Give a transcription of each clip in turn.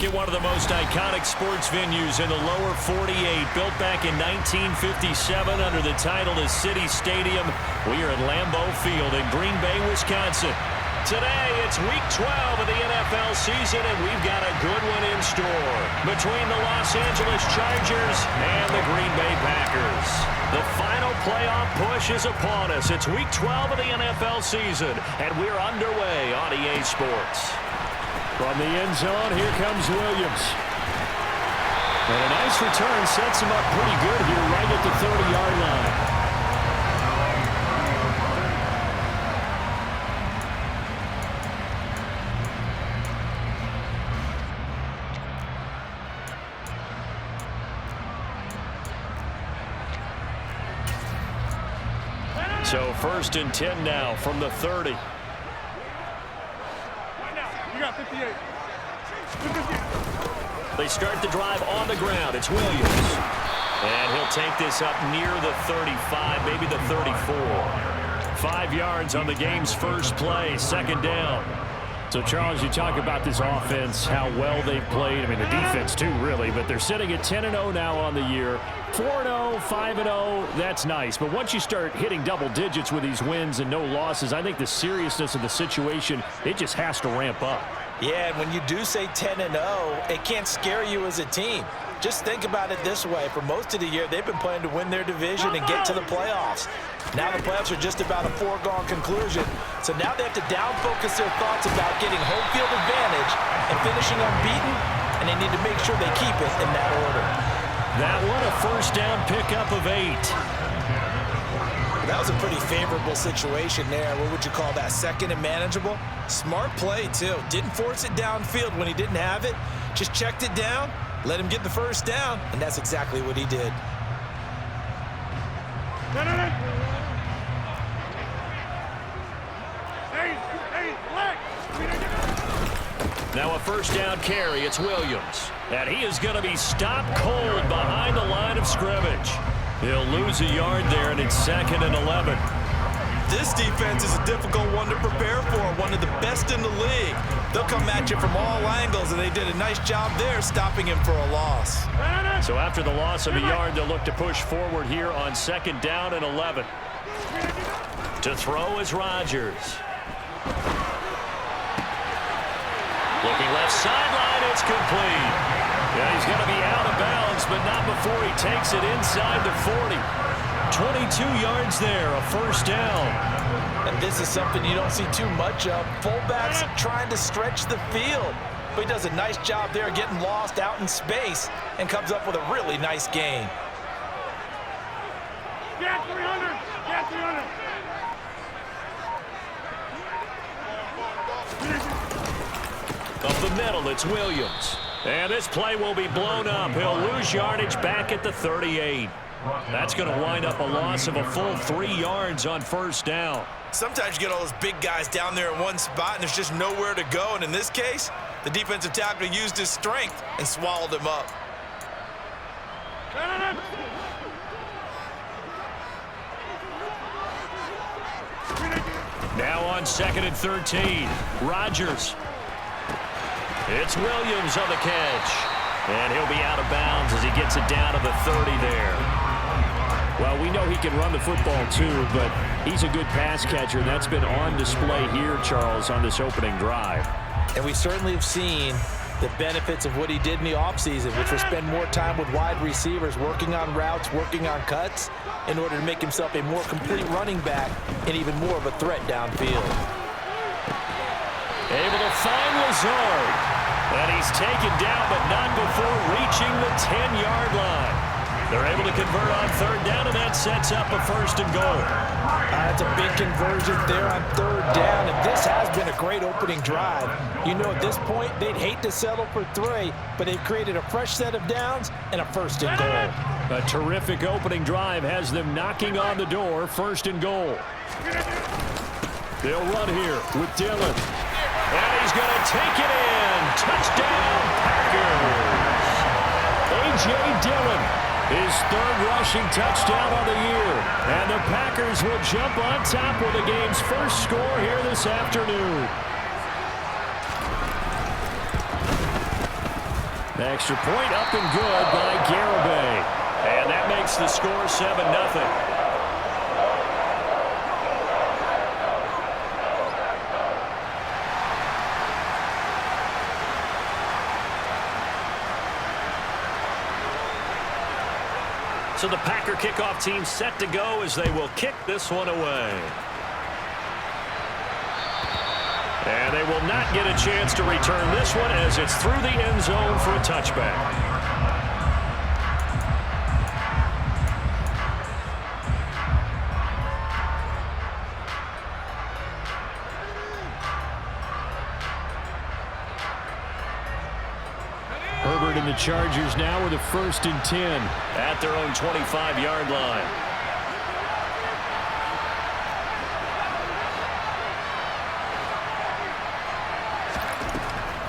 look at one of the most iconic sports venues in the lower 48, built back in 1957 under the title of City Stadium. We are at Lambeau Field in Green Bay, Wisconsin. Today, it's Week 12 of the NFL season, and we've got a good one in store between the Los Angeles Chargers and the Green Bay Packers. The final playoff push is upon us. It's Week 12 of the NFL season, and we're underway on EA Sports. From the end zone, here comes Williams. And a nice return sets him up pretty good here right at the 30-yard line. So 1st and 10 now from the 30. They start the drive on the ground. It's Williams. And he'll take this up near the 35, maybe the 34. 5 yards on the game's first play, 2nd down. So, Charles, you talk about this offense, how well they've played. I mean, the defense, too, really. But they're sitting at 10-0 now on the year. 4-0, 5-0, that's nice. But once you start hitting double digits with these wins and no losses, I think the seriousness of the situation, it just has to ramp up. Yeah, and when you do say 10-0, it can't scare you as a team. Just think about it this way. For most of the year, they've been playing to win their division and get to the playoffs. Now the playoffs are just about a foregone conclusion. So now they have to down-focus their thoughts about getting home field advantage and finishing unbeaten, and they need to make sure they keep it in that order. That one, a 1st down pickup of 8. That was a pretty favorable situation there. What would you call that? 2nd and manageable? Smart play, too. Didn't force it downfield when he didn't have it. Just checked it down, let him get the 1st down, and that's exactly what he did. Now a 1st down carry. It's Williams. And he is going to be stopped cold behind the line of scrimmage. He'll lose a yard there, and it's 2nd and 11. This defense is a difficult one to prepare for, one of the best in the league. They'll come at you from all angles, and they did a nice job there stopping him for a loss. So after the loss of a yard, they'll look to push forward here on 2nd down and 11. To throw is Rodgers. Looking left sideline, it's complete. Yeah, he's going to be out of bounds, but not before he takes it inside the 40. 22 yards there, a 1st down. And this is something you don't see too much of. Fullbacks trying to stretch the field. But he does a nice job there getting lost out in space and comes up with a really nice gain. Get 300! Get 300! Up the middle, it's Williams. And this play will be blown up. He'll lose yardage back at the 38. That's going to wind up a loss of a full 3 yards on 1st down. Sometimes you get all those big guys down there in one spot, and there's just nowhere to go. And in this case, the defensive tackle used his strength and swallowed him up. Now on 2nd and 13, Rodgers. It's Williams on the catch. And he'll be out of bounds as he gets it down to the 30 there. Well, we know he can run the football too, but he's a good pass catcher. And that's been on display here, Charles, on this opening drive. And we certainly have seen the benefits of what he did in the offseason, which was spend more time with wide receivers, working on routes, working on cuts, in order to make himself a more complete running back and even more of a threat downfield. Able to find Lazard. And he's taken down, but not before reaching the 10-yard line. They're able to convert on 3rd down, and that sets up a 1st and goal. That's a big conversion there on 3rd down, and this has been a great opening drive. You know, at this point, they'd hate to settle for 3, but they've created a fresh set of downs and a 1st and goal. A terrific opening drive has them knocking on the door, 1st and goal. They'll run here with Dillon. And he's going to take it in. Touchdown, Packers. A.J. Dillon, his 3rd rushing touchdown on the year. And the Packers will jump on top with the game's first score here this afternoon. Extra point up and good by Gb. And that makes the score 7-0. So the Packer kickoff team set to go as they will kick this one away. And they will not get a chance to return this one as it's through the end zone for a touchback. Herbert and the Chargers now with a 1st and 10. At their own 25-yard line.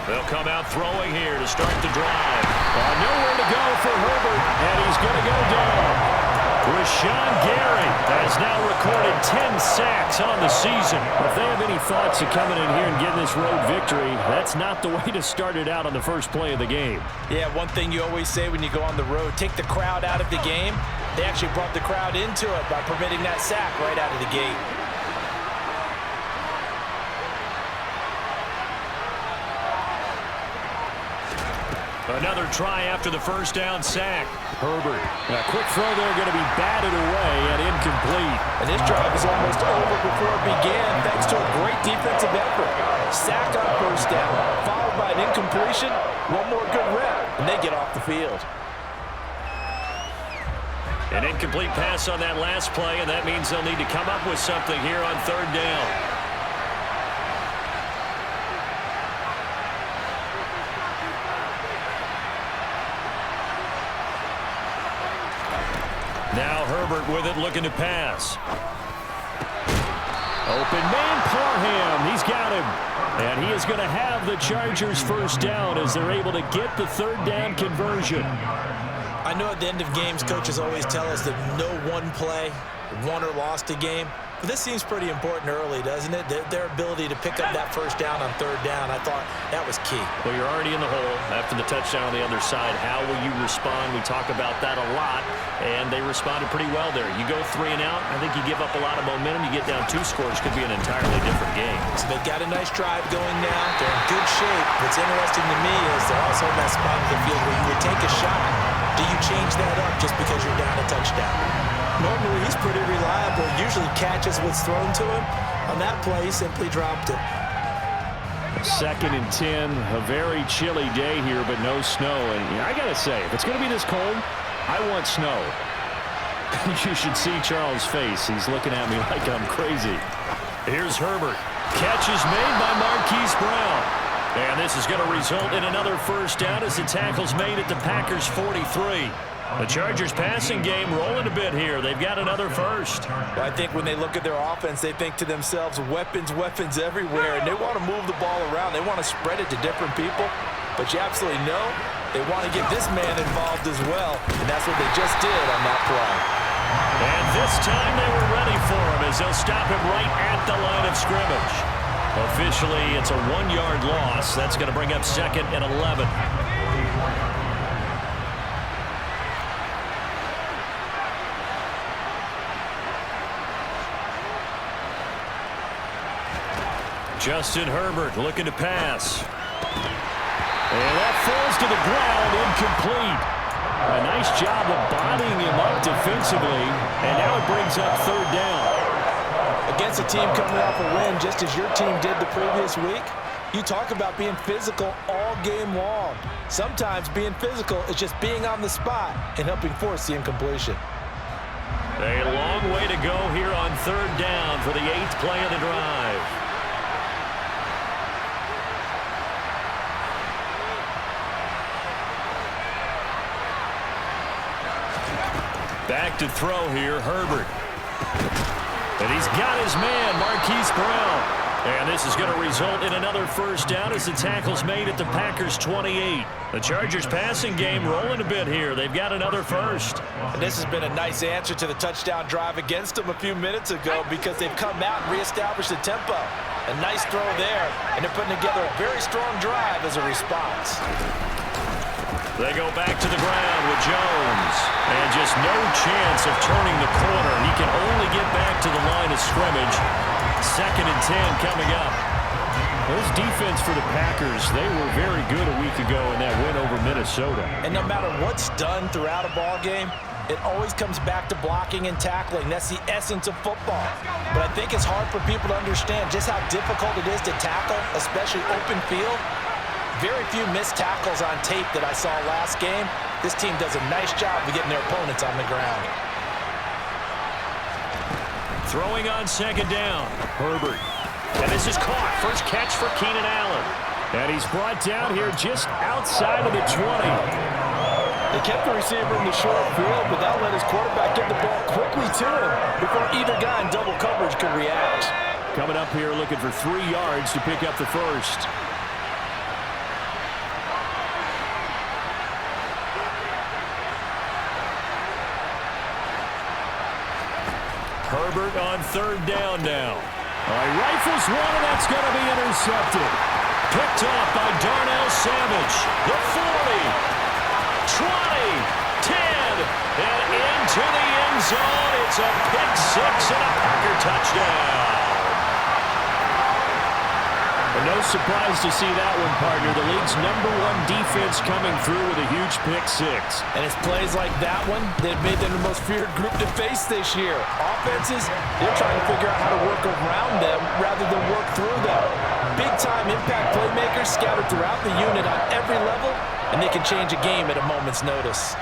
They'll come out throwing here to start the drive. Nowhere to go for Herbert, and he's going to go down. Rashawn Gary has now recorded 10 sacks on the season. If they have any thoughts of coming in here and getting this road victory, that's not the way to start it out on the first play of the game. Yeah, one thing you always say when you go on the road, take the crowd out of the game. They actually brought the crowd into it by permitting that sack right out of the gate. Another try after the first down sack. Herbert, a quick throw there, going to be batted away and incomplete. And this drive is almost over before it began thanks to a great defensive effort. Sack on first down, followed by an incompletion, one more good rep, and they get off the field. An incomplete pass on that last play, and that means they'll need to come up with something here on 3rd down. Now Herbert with it, looking to pass. Open man, Parham. He's got him. And he is going to have the Chargers 1st down as they're able to get the 3rd down conversion. I know at the end of games, coaches always tell us that no one play won or lost a game. But this seems pretty important early, doesn't it? Their ability to pick up that 1st down on 3rd down, I thought that was key. Well, you're already in the hole after the touchdown on the other side. How will you respond? We talk about that a lot, and they responded pretty well there. You go 3 and out, I think you give up a lot of momentum. You get down 2 scores, could be an entirely different game. So they've got a nice drive going now. They're in good shape. What's interesting to me is they're also in that spot of the field where you would take a shot. Do you change that up just because you're down a touchdown? Normally, he's pretty reliable. Usually catches what's thrown to him. On that play, he simply dropped it. 2nd and 10. A very chilly day here, but no snow. And I got to say, if it's going to be this cold, I want snow. You should see Charles' face. He's looking at me like I'm crazy. Here's Herbert. Catch is made by Marquise Brown. And this is going to result in another 1st down as the tackle's made at the Packers' 43. The Chargers passing game rolling a bit here. They've got another 1st. Well, I think when they look at their offense, they think to themselves, weapons, weapons everywhere, and they want to move the ball around. They want to spread it to different people, but you absolutely know they want to get this man involved as well, and that's what they just did on that play. And this time they were ready for him as they'll stop him right at the line of scrimmage. Officially, it's a 1-yard loss. That's going to bring up 2nd and 11. Justin Herbert looking to pass. And that falls to the ground, incomplete. A nice job of bodying him up defensively, and now it brings up 3rd down. Against a team coming off a win, just as your team did the previous week, you talk about being physical all game long. Sometimes being physical is just being on the spot and helping force the incompletion. A long way to go here on 3rd down for the 8th play of the drive. Back to throw here, Herbert. And he's got his man, Marquise Brown. And this is going to result in another 1st down as the tackle's made at the Packers' 28. The Chargers passing game rolling a bit here. They've got another 1st. And this has been a nice answer to the touchdown drive against them a few minutes ago because they've come out and reestablished the tempo. A nice throw there, and they're putting together a very strong drive as a response. They go back to the ground with Jones. And just no chance of turning the corner. He can only get back to the line of scrimmage. 2nd and 10 coming up. This defense for the Packers, they were very good a week ago in that win over Minnesota. And no matter what's done throughout a ball game, it always comes back to blocking and tackling. That's the essence of football. But I think it's hard for people to understand just how difficult it is to tackle, especially open field. Very few missed tackles on tape that I saw last game. This team does a nice job of getting their opponents on the ground. Throwing on 2nd down. Herbert. And this is caught. First catch for Keenan Allen. And he's brought down here just outside of the 20. They kept the receiver in the short field, but that let his quarterback get the ball quickly to him before either guy in double coverage could react. Coming up here looking for 3 yards to pick up the first. Herbert on 3rd down now. All right, rifles one, and that's going to be intercepted. Picked off by Darnell Savage. The 40, 20, 10, and into the end zone. It's a pick-6 and a Packer touchdown. And no surprise to see that one, partner. The league's #1 defense coming through with a huge pick-6. And it's plays like that one that made them the most feared group to face this year. Offenses, they're trying to figure out how to work around them rather than work through them. Big-time impact playmakers scattered throughout the unit on every level, and they can change a game at a moment's notice.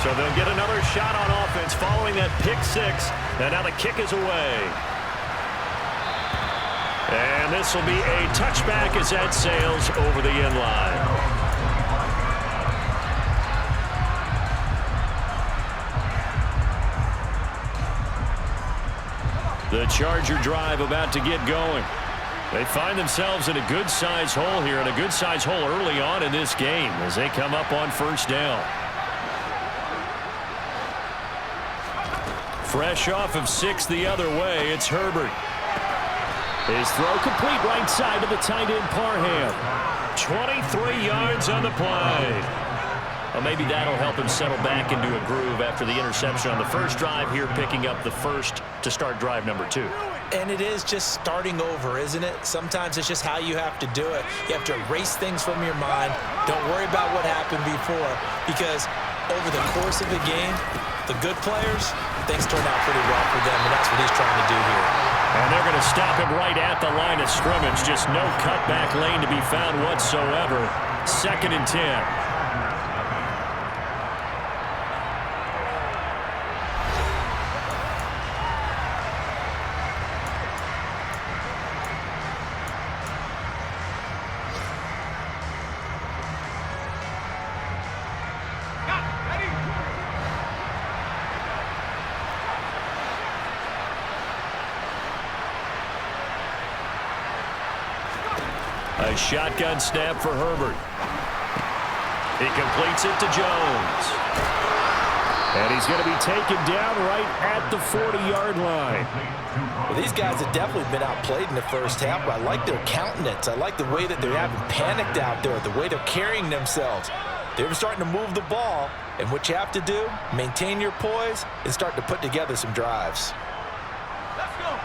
So they'll get another shot on offense following that pick-6. And now the kick is away. And this will be a touchback as that sails over the end line. The Charger drive about to get going. They find themselves in a good-sized hole here, and a good-sized hole early on in this game as they come up on 1st down. Fresh off of 6 the other way, it's Herbert. His throw complete right side to the tight end Parham. 23 yards on the play. Well, maybe that'll help him settle back into a groove after the interception on the first drive here, picking up the first to start drive number 2. And it is just starting over, isn't it? Sometimes it's just how you have to do it. You have to erase things from your mind. Don't worry about what happened before, because over the course of the game, the good players, things turn out pretty well for them, and that's what he's trying to do here. And they're going to stop him right at the line of scrimmage. Just no cutback lane to be found whatsoever. 2nd and 10. A shotgun snap for Herbert. He completes it to Jones. And he's going to be taken down right at the 40-yard line. Well, these guys have definitely been outplayed in the first half, but I like their countenance. I like the way that they haven't panicked out there, the way they're carrying themselves. They're starting to move the ball, and what you have to do, maintain your poise and start to put together some drives.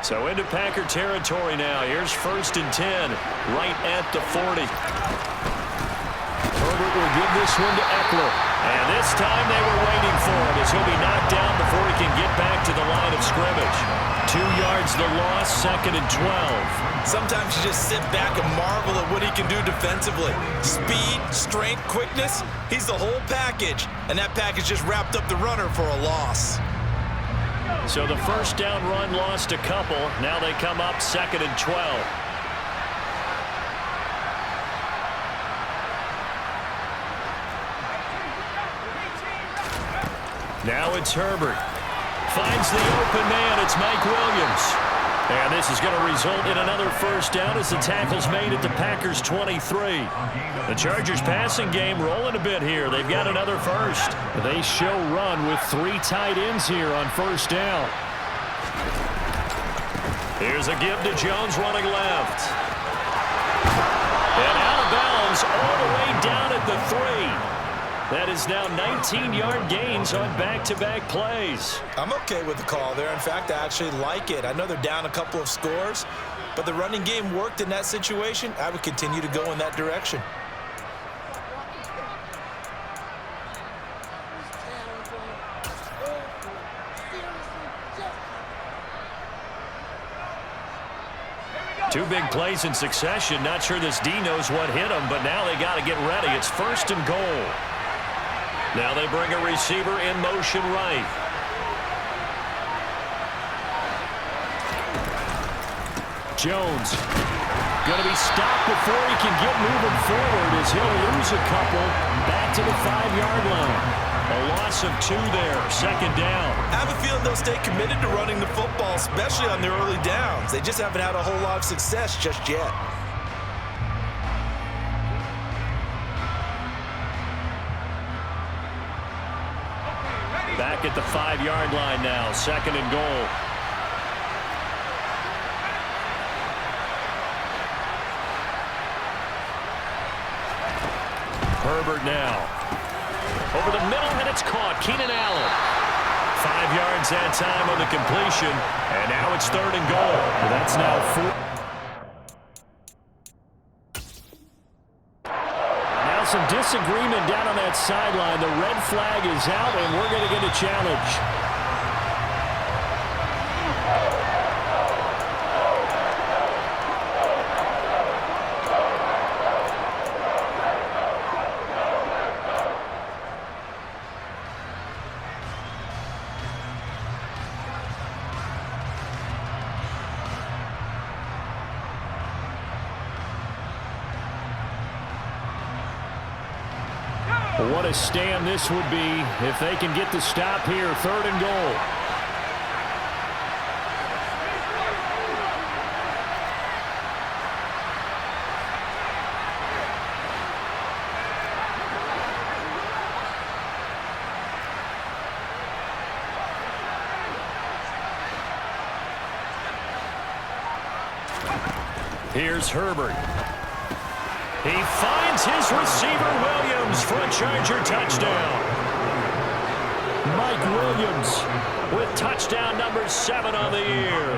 So into Packer territory now. Here's 1st and 10, right at the 40. Herbert will give this one to Eckler. And this time they were waiting for him as he'll be knocked down before he can get back to the line of scrimmage. 2 yards the loss, 2nd and 12. Sometimes you just sit back and marvel at what he can do defensively. Speed, strength, quickness, he's the whole package. And that package just wrapped up the runner for a loss. So the first down run lost a couple. Now they come up 2nd and 12. Now it's Herbert. Finds the open man. It's Mike Williams. And this is going to result in another first down as the tackle's made at the Packers' 23. The Chargers passing game rolling a bit here. They've got another first. They show run with 3 tight ends here on 1st down. Here's a give to Jones running left. And out of bounds all the way down at the 3. That is now 19-yard gains on back-to-back plays. I'm okay with the call there. In fact, I actually like it. I know they're down a couple of scores, but the running game worked in that situation. I would continue to go in that direction. Two big plays in succession. Not sure this D knows what hit him, but now they got to get ready. It's 1st and goal. Now they bring a receiver in motion right. Jones going to be stopped before he can get moving forward as he'll lose a couple back to the 5-yard line. A loss of 2 there, 2nd down. I have a feeling they'll stay committed to running the football, especially on their early downs. They just haven't had a whole lot of success just yet. Back at the 5-yard line now, 2nd and goal. Herbert now. Over the middle, and it's caught. Keenan Allen. 5 yards that time on the completion, and now it's 3rd and goal. That's now 4. Now some disagreement down on that sideline. The red flag is out, and we're going to get a challenge. What a stand this would be if they can get the stop here. 3rd and goal. Here's Herbert. He finds his receiver, Williams, for a Charger touchdown. Mike Williams With touchdown number 7 on the year.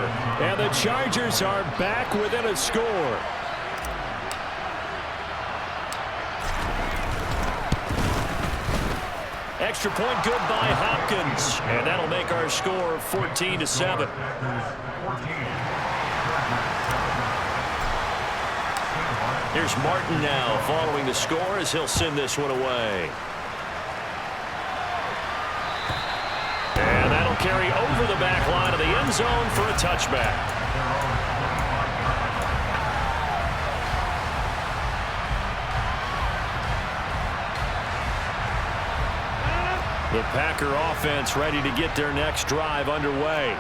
And the Chargers are back within a score. Extra point good by Hopkins. And that'll make our score 14-7. Here's Martin now following the score as he'll send this one away. And that'll carry over the back line of the end zone for a touchback. The Packer offense ready to get their next drive underway.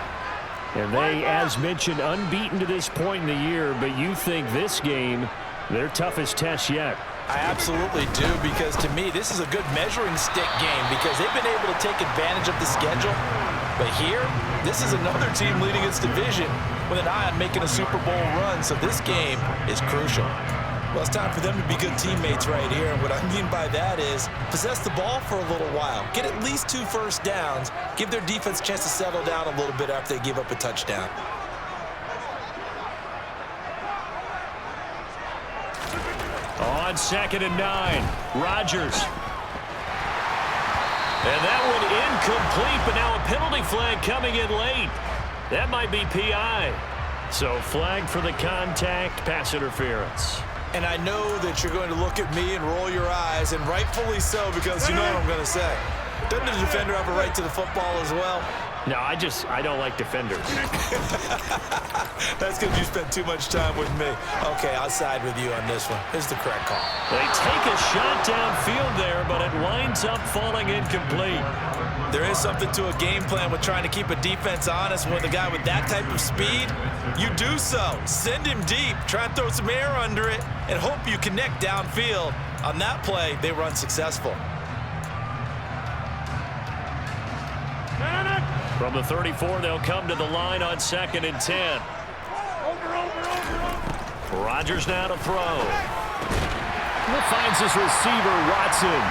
And they, as mentioned, unbeaten to this point in the year, but you think this game their toughest test yet. I absolutely do, because to me, this is a good measuring stick game because they've been able to take advantage of the schedule. But here, this is another team leading its division with an eye on making a Super Bowl run, so this game is crucial. Well, it's time for them to be good teammates right here, and what I mean by that is possess the ball for a little while, get at least 2 first downs, give their defense a chance to settle down a little bit after they give up a touchdown. On 2nd and 9, Rodgers. And that one incomplete, but now a penalty flag coming in late. That might be PI. So flag for the contact, pass interference. And I know that you're going to look at me and roll your eyes, and rightfully so, because you know what I'm going to say. Doesn't the defender have a right to the football as well? No, I don't like defenders. That's because you spent too much time with me. Okay, I'll side with you on this one. This is the correct call. They take a shot downfield there, but it winds up falling incomplete. There is something to a game plan with trying to keep a defense honest. With a guy with that type of speed, you do so. Send him deep, try and throw some air under it, and hope you connect downfield. On that play, they were unsuccessful. From the 34, they'll come to the line on 2nd and 10. Rodgers now to throw. Finds his receiver, Watson.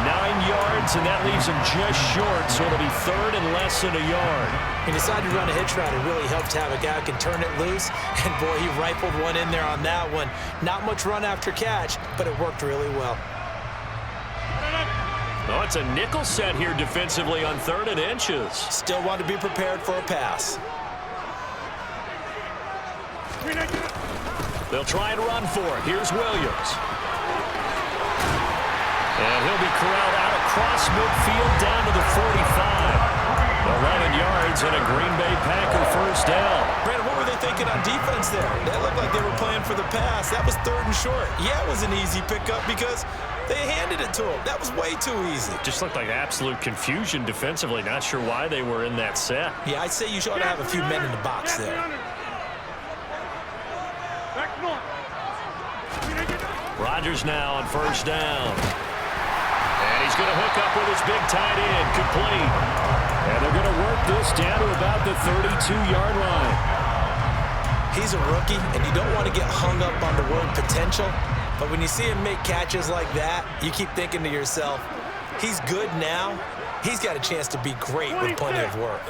9 yards, and that leaves him just short, so it'll be third and less than a yard. He decided to run a hitch route. It really helped to have a guy who can turn it loose, and boy, he rifled one in there on that one. Not much run after catch, but it worked really well. Oh, it's a nickel set here defensively on 3rd and inches. Still want to be prepared for a pass. They'll try and run for it. Here's Williams. And he'll be corralled out across midfield down to the 45. 11 yards and a Green Bay Packer first down. Brandon, what were they thinking on defense there? They looked like they were playing for the pass. That was 3rd and short. Yeah, it was an easy pickup because they handed it to him. That was way too easy. Just looked like absolute confusion defensively. Not sure why they were in that set. Yeah, I'd say you ought to have a few men in the box there. Rodgers now on first down. And he's going to hook up with his big tight end. Complete. And they're going to work this down to about the 32-yard line. He's a rookie, and you don't want to get hung up on the word potential. But when you see him make catches like that, you keep thinking to yourself, he's good now. He's got a chance to be great with plenty of work.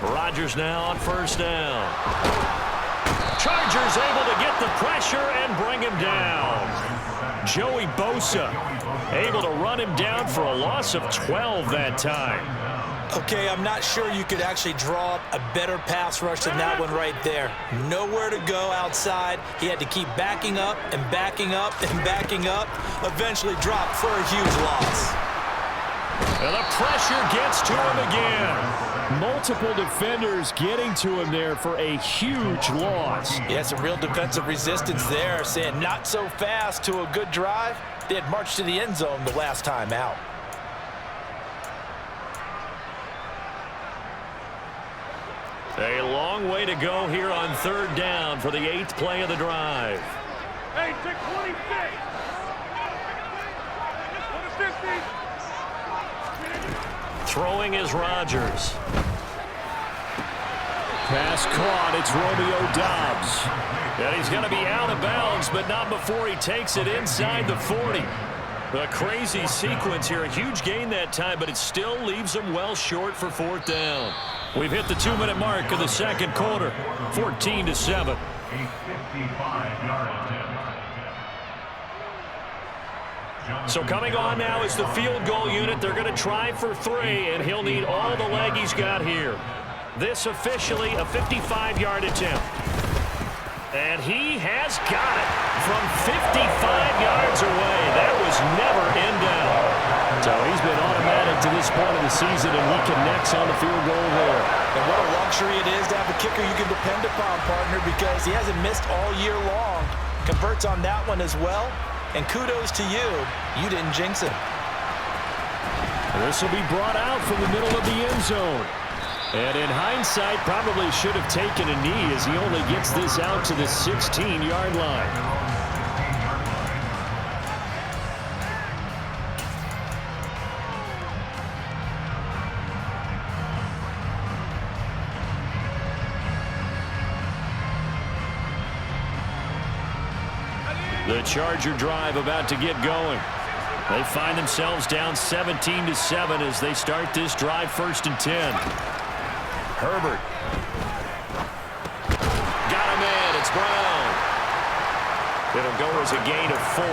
Rodgers now on first down. Chargers able to get the pressure and bring him down. Joey Bosa able to run him down for a loss of 12 that time. Okay, I'm not sure you could actually draw up a better pass rush than that one right there. Nowhere to go outside. He had to keep backing up and backing up and backing up. Eventually dropped for a huge loss. And the pressure gets to him again. Multiple defenders getting to him there for a huge loss. Yeah, some real defensive resistance there, saying not so fast to a good drive. They had marched to the end zone the last time out. A long way to go here on 3rd down for the 8th play of the drive. Hey, take 26. Throwing is Rodgers. Pass caught. It's Romeo Doubs. And he's going to be out of bounds, but not before he takes it inside the 40. A crazy sequence here. A huge gain that time, but it still leaves him well short for 4th down. We've hit the 2-minute mark of the 2nd quarter. 14-7. So coming on now is the field goal unit. They're going to try for 3, and he'll need all the leg he's got here. This officially a 55-yard attempt. And he has got it from 55 yards away. That was never in doubt. So he's been automatic to this point of the season, and he connects on the field goal there. And what a luxury it is to have a kicker you can depend upon, partner, because he hasn't missed all year long. Converts on that one as well. And kudos to you. You didn't jinx him. This will be brought out from the middle of the end zone. And in hindsight, probably should have taken a knee as he only gets this out to the 16-yard line. The Charger drive about to get going. They find themselves down 17-7 as they start this drive 1st and 10. Herbert. Got him in. It's Brown. It'll go as a gain of 4,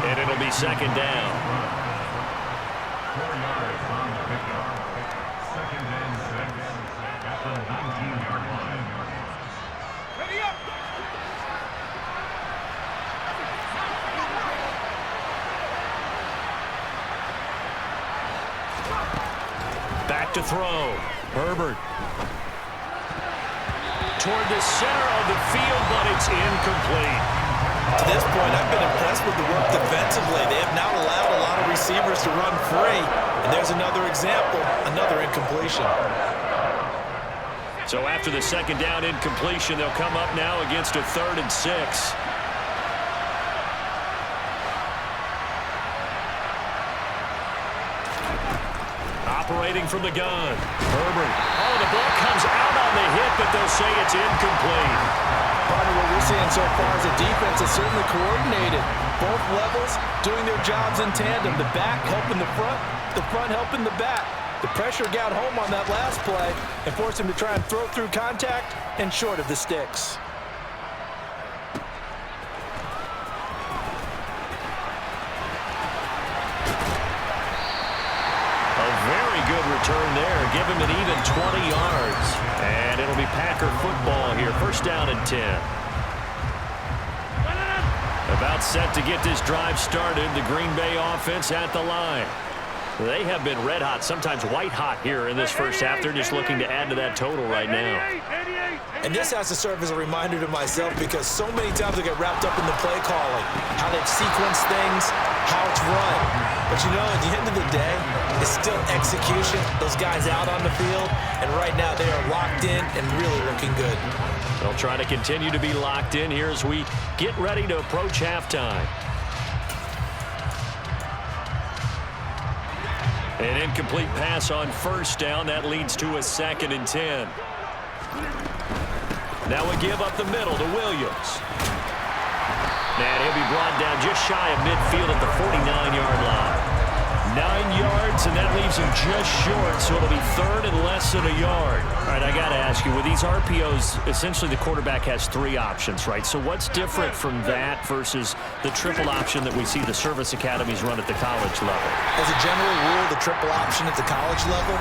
and it'll be 2nd down. 4 yards on the pickup. 2nd and 6 at the 19-yard line. Ready up. Back to throw. Herbert. Toward the center of the field, but it's incomplete. To this point, I've been impressed with the work defensively. They have now allowed a lot of receivers to run free. And there's another example, another incompletion. So after the 2nd down incompletion, they'll come up now against a 3rd and 6. operating from the gun. Herbert. Oh, the ball comes out on the hit, but they'll say it's incomplete. Part of what we're seeing so far is the defense is certainly coordinated. Both levels doing their jobs in tandem. The back helping the front helping the back. The pressure got home on that last play and forced him to try and throw through contact and short of the sticks. Good return there. Give him an even 20 yards. And it'll be Packer football here. First down and 10. About set to get this drive started. The Green Bay offense at the line. They have been red hot, sometimes white hot here in this first half. They're just looking to add to that total right now. And this has to serve as a reminder to myself because so many times I get wrapped up in the play calling, how they've sequenced things, how it's run. But you know, at the end of the day, it's still execution. Those guys out on the field, and right now they are locked in and really looking good. They'll try to continue to be locked in here as we get ready to approach halftime. An incomplete pass on first down. That leads to a 2nd and 10. Now we give up the middle to Williams. And he'll be brought down just shy of midfield at the 49-yard line. 9 yards, and that leaves him just short, so it'll be 3rd and less than a yard. All right, I got to ask you, with these RPOs, essentially the quarterback has 3 options, right? So what's different from that versus the triple option that we see the service academies run at the college level? As a general rule, the triple option at the college level,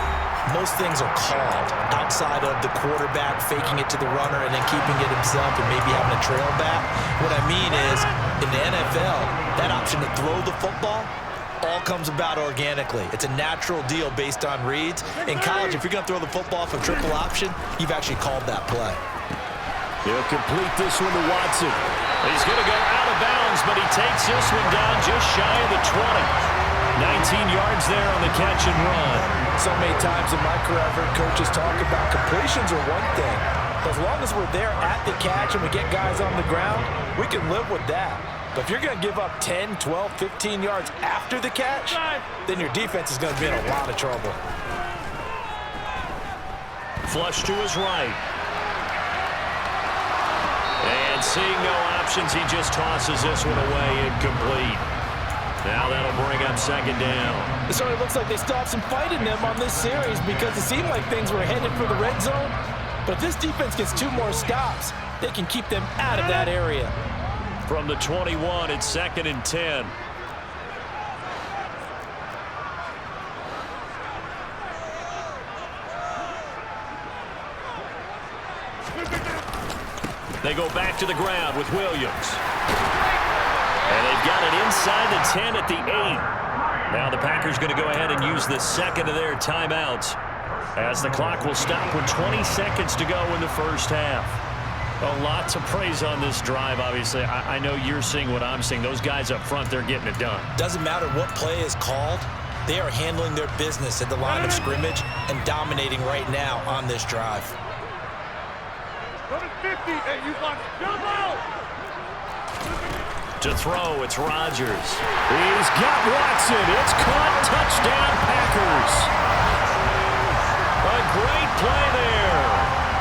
most things are called outside of the quarterback faking it to the runner and then keeping it himself and maybe having a trail back. What I mean is, in the NFL, that option to throw the football all comes about organically. It's a natural deal based on reads. In college, if you're going to throw the football for triple option, you've actually called that play. He'll complete this one to Watson. He's going to go out of bounds, but he takes this one down just shy of the 20. 19 yards there on the catch and run. So many times in my career, I've heard coaches talk about completions are one thing. But as long as we're there at the catch and we get guys on the ground, we can live with that. But if you're going to give up 10, 12, 15 yards after the catch, then your defense is going to be in a lot of trouble. Flush to his right. And seeing no options, he just tosses this one away, incomplete. Now that'll bring up 2nd down. It certainly looks like they still have some fight in them on this series because it seemed like things were headed for the red zone. But if this defense gets 2 more stops, they can keep them out of that area. From the 21, it's 2nd and 10. They go back to the ground with Williams. And they've got it inside the 10 at the 8. Now the Packers going to go ahead and use the 2nd of their timeouts as the clock will stop with 20 seconds to go in the first half. A lot to praise on this drive, obviously. I know you're seeing what I'm seeing. Those guys up front, they're getting it done. Doesn't matter what play is called. They are handling their business at the line of scrimmage and dominating right now on this drive. Go to 50, and you want jump out. To throw, it's Rodgers. He's got Watson. It's caught. Touchdown, Packers. A great play there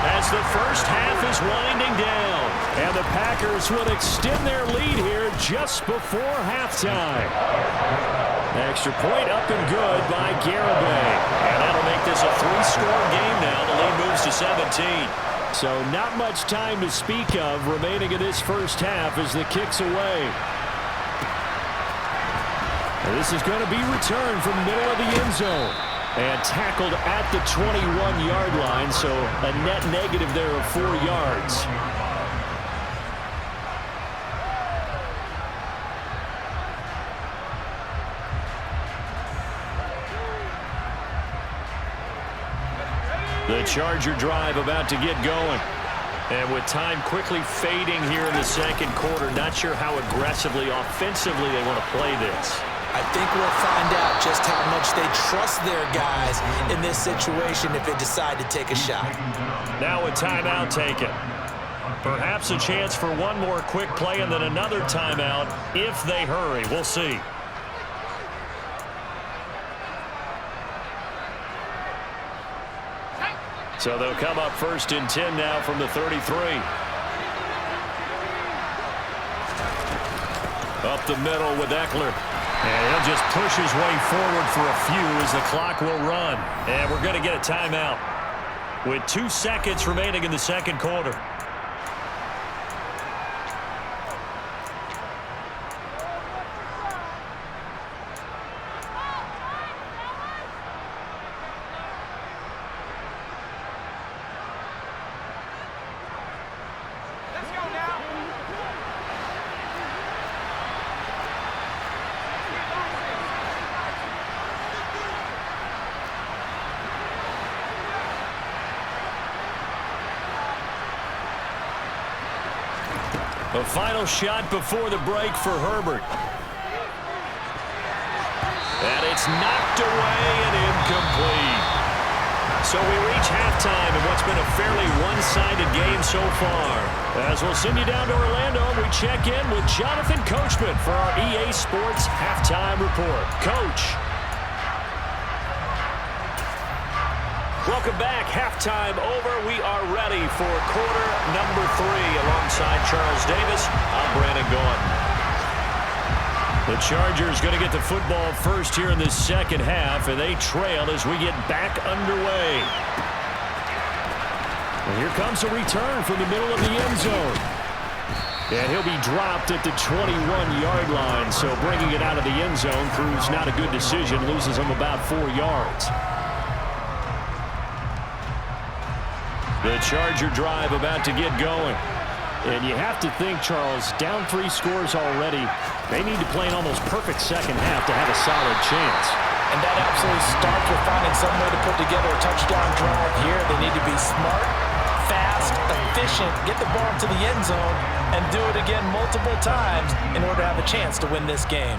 as the first half is winding down. And the Packers will extend their lead here just before halftime. Extra point up and good by Gb. And that'll make this a 3-score game now. The lead moves to 17. So not much time to speak of remaining in this first half as the kick's away. And this is going to be returned from the middle of the end zone. And tackled at the 21-yard line, so a net negative there of 4 yards. The Charger drive about to get going. And with time quickly fading here in the second quarter, not sure how aggressively, offensively they want to play this. I think we'll find out just how much they trust their guys in this situation if they decide to take a shot. Now a timeout taken. Perhaps a chance for one more quick play and then another timeout if they hurry. We'll see. So they'll come up 1st and 10 now from the 33. Up the middle with Eckler. And he'll just push his way forward for a few as the clock will run. And we're going to get a timeout with 2 seconds remaining in the second quarter. A final shot before the break for Herbert. And it's knocked away and incomplete. So we reach halftime in what's been a fairly one-sided game so far. As we'll send you down to Orlando, we check in with Jonathan Coachman for our EA Sports Halftime Report. Coach. Welcome back. Halftime over. We are ready for quarter number 3 alongside Charles Davis. I'm Brandon Gaudin. The Chargers going to get the football first here in this second half, and they trail as we get back underway. And here comes a return from the middle of the end zone. And he'll be dropped at the 21-yard line, so bringing it out of the end zone proves not a good decision, loses him about 4 yards. The Charger drive about to get going. And you have to think, Charles, down 3 scores already. They need to play an almost perfect second half to have a solid chance. And that absolutely starts with finding some way to put together a touchdown drive here. They need to be smart, fast, efficient, get the ball to the end zone, and do it again multiple times in order to have a chance to win this game.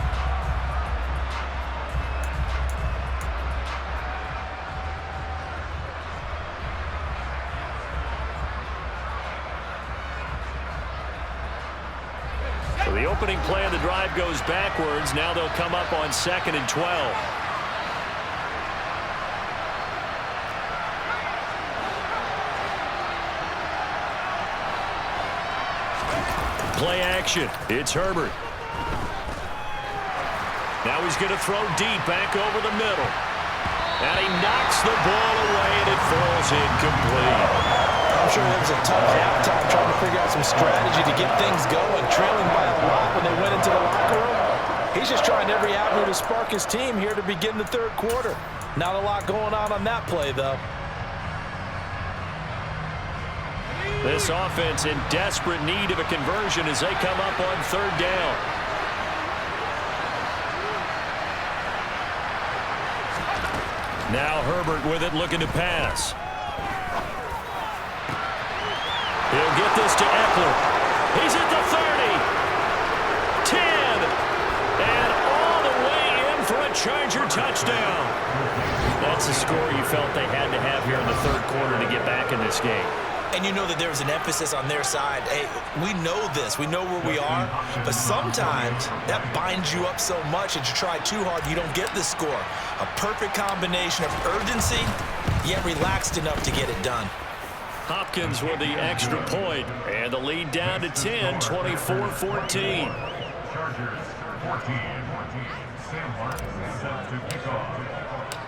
The opening play of the drive goes backwards. Now they'll come up on 2nd and 12. Play action. It's Herbert. Now he's going to throw deep back over the middle. And he knocks the ball away, and it falls incomplete. I'm sure it was a tough halftime trying to figure out some strategy to get things going, trailing by a lot when they went into the locker room. He's just trying every avenue to spark his team here to begin the third quarter. Not a lot going on that play, though. This offense in desperate need of a conversion as they come up on 3rd down. Now Herbert with it, looking to pass. He'll get this to Eckler. He's at the 30. 10. And all the way in for a Charger touchdown. That's the score you felt they had to have here in the third quarter to get back in this game. And you know that there's an emphasis on their side. Hey, we know this. We know where we are. But sometimes that binds you up so much that you try too hard, you don't get the score. A perfect combination of urgency, yet relaxed enough to get it done. Hopkins with the extra point, and the lead down to 10, 24-14. Chargers 14. Sam Martin set to kick off.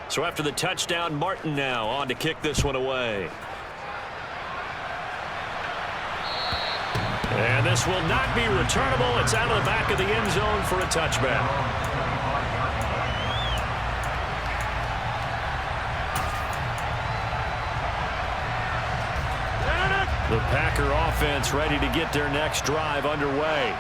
So after the touchdown, Martin now on to kick this one away. And this will not be returnable. It's out of the back of the end zone for a touchback. The Packer offense ready to get their next drive underway.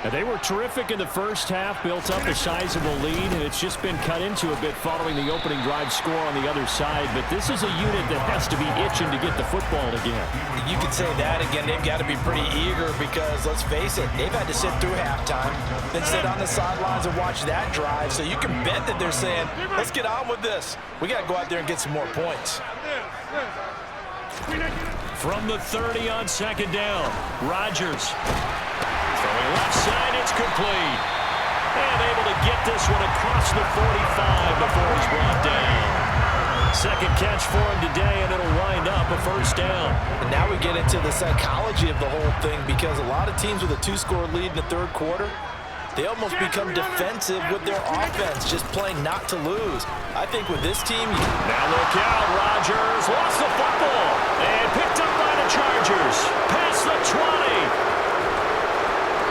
And they were terrific in the first half, built up a sizable lead, and it's just been cut into a bit following the opening drive score on the other side. But this is a unit that has to be itching to get the football again. You could say that again. They've got to be pretty eager because, let's face it, they've had to sit through halftime, then sit on the sidelines and watch that drive. So you can bet that they're saying, let's get on with this. We got to go out there and get some more points. From the 30 on 2nd down, Rodgers. Throwing left side, it's complete. And able to get this one across the 45 before he's brought down. Second catch for him today, and it'll wind up a first down. And now we get into the psychology of the whole thing, because a lot of teams with a 2-score lead in the third quarter, they almost become defensive with their offense, just playing not to lose. I think with this team... Now look out, Rodgers lost the football and picked up by the Chargers. Past the 20.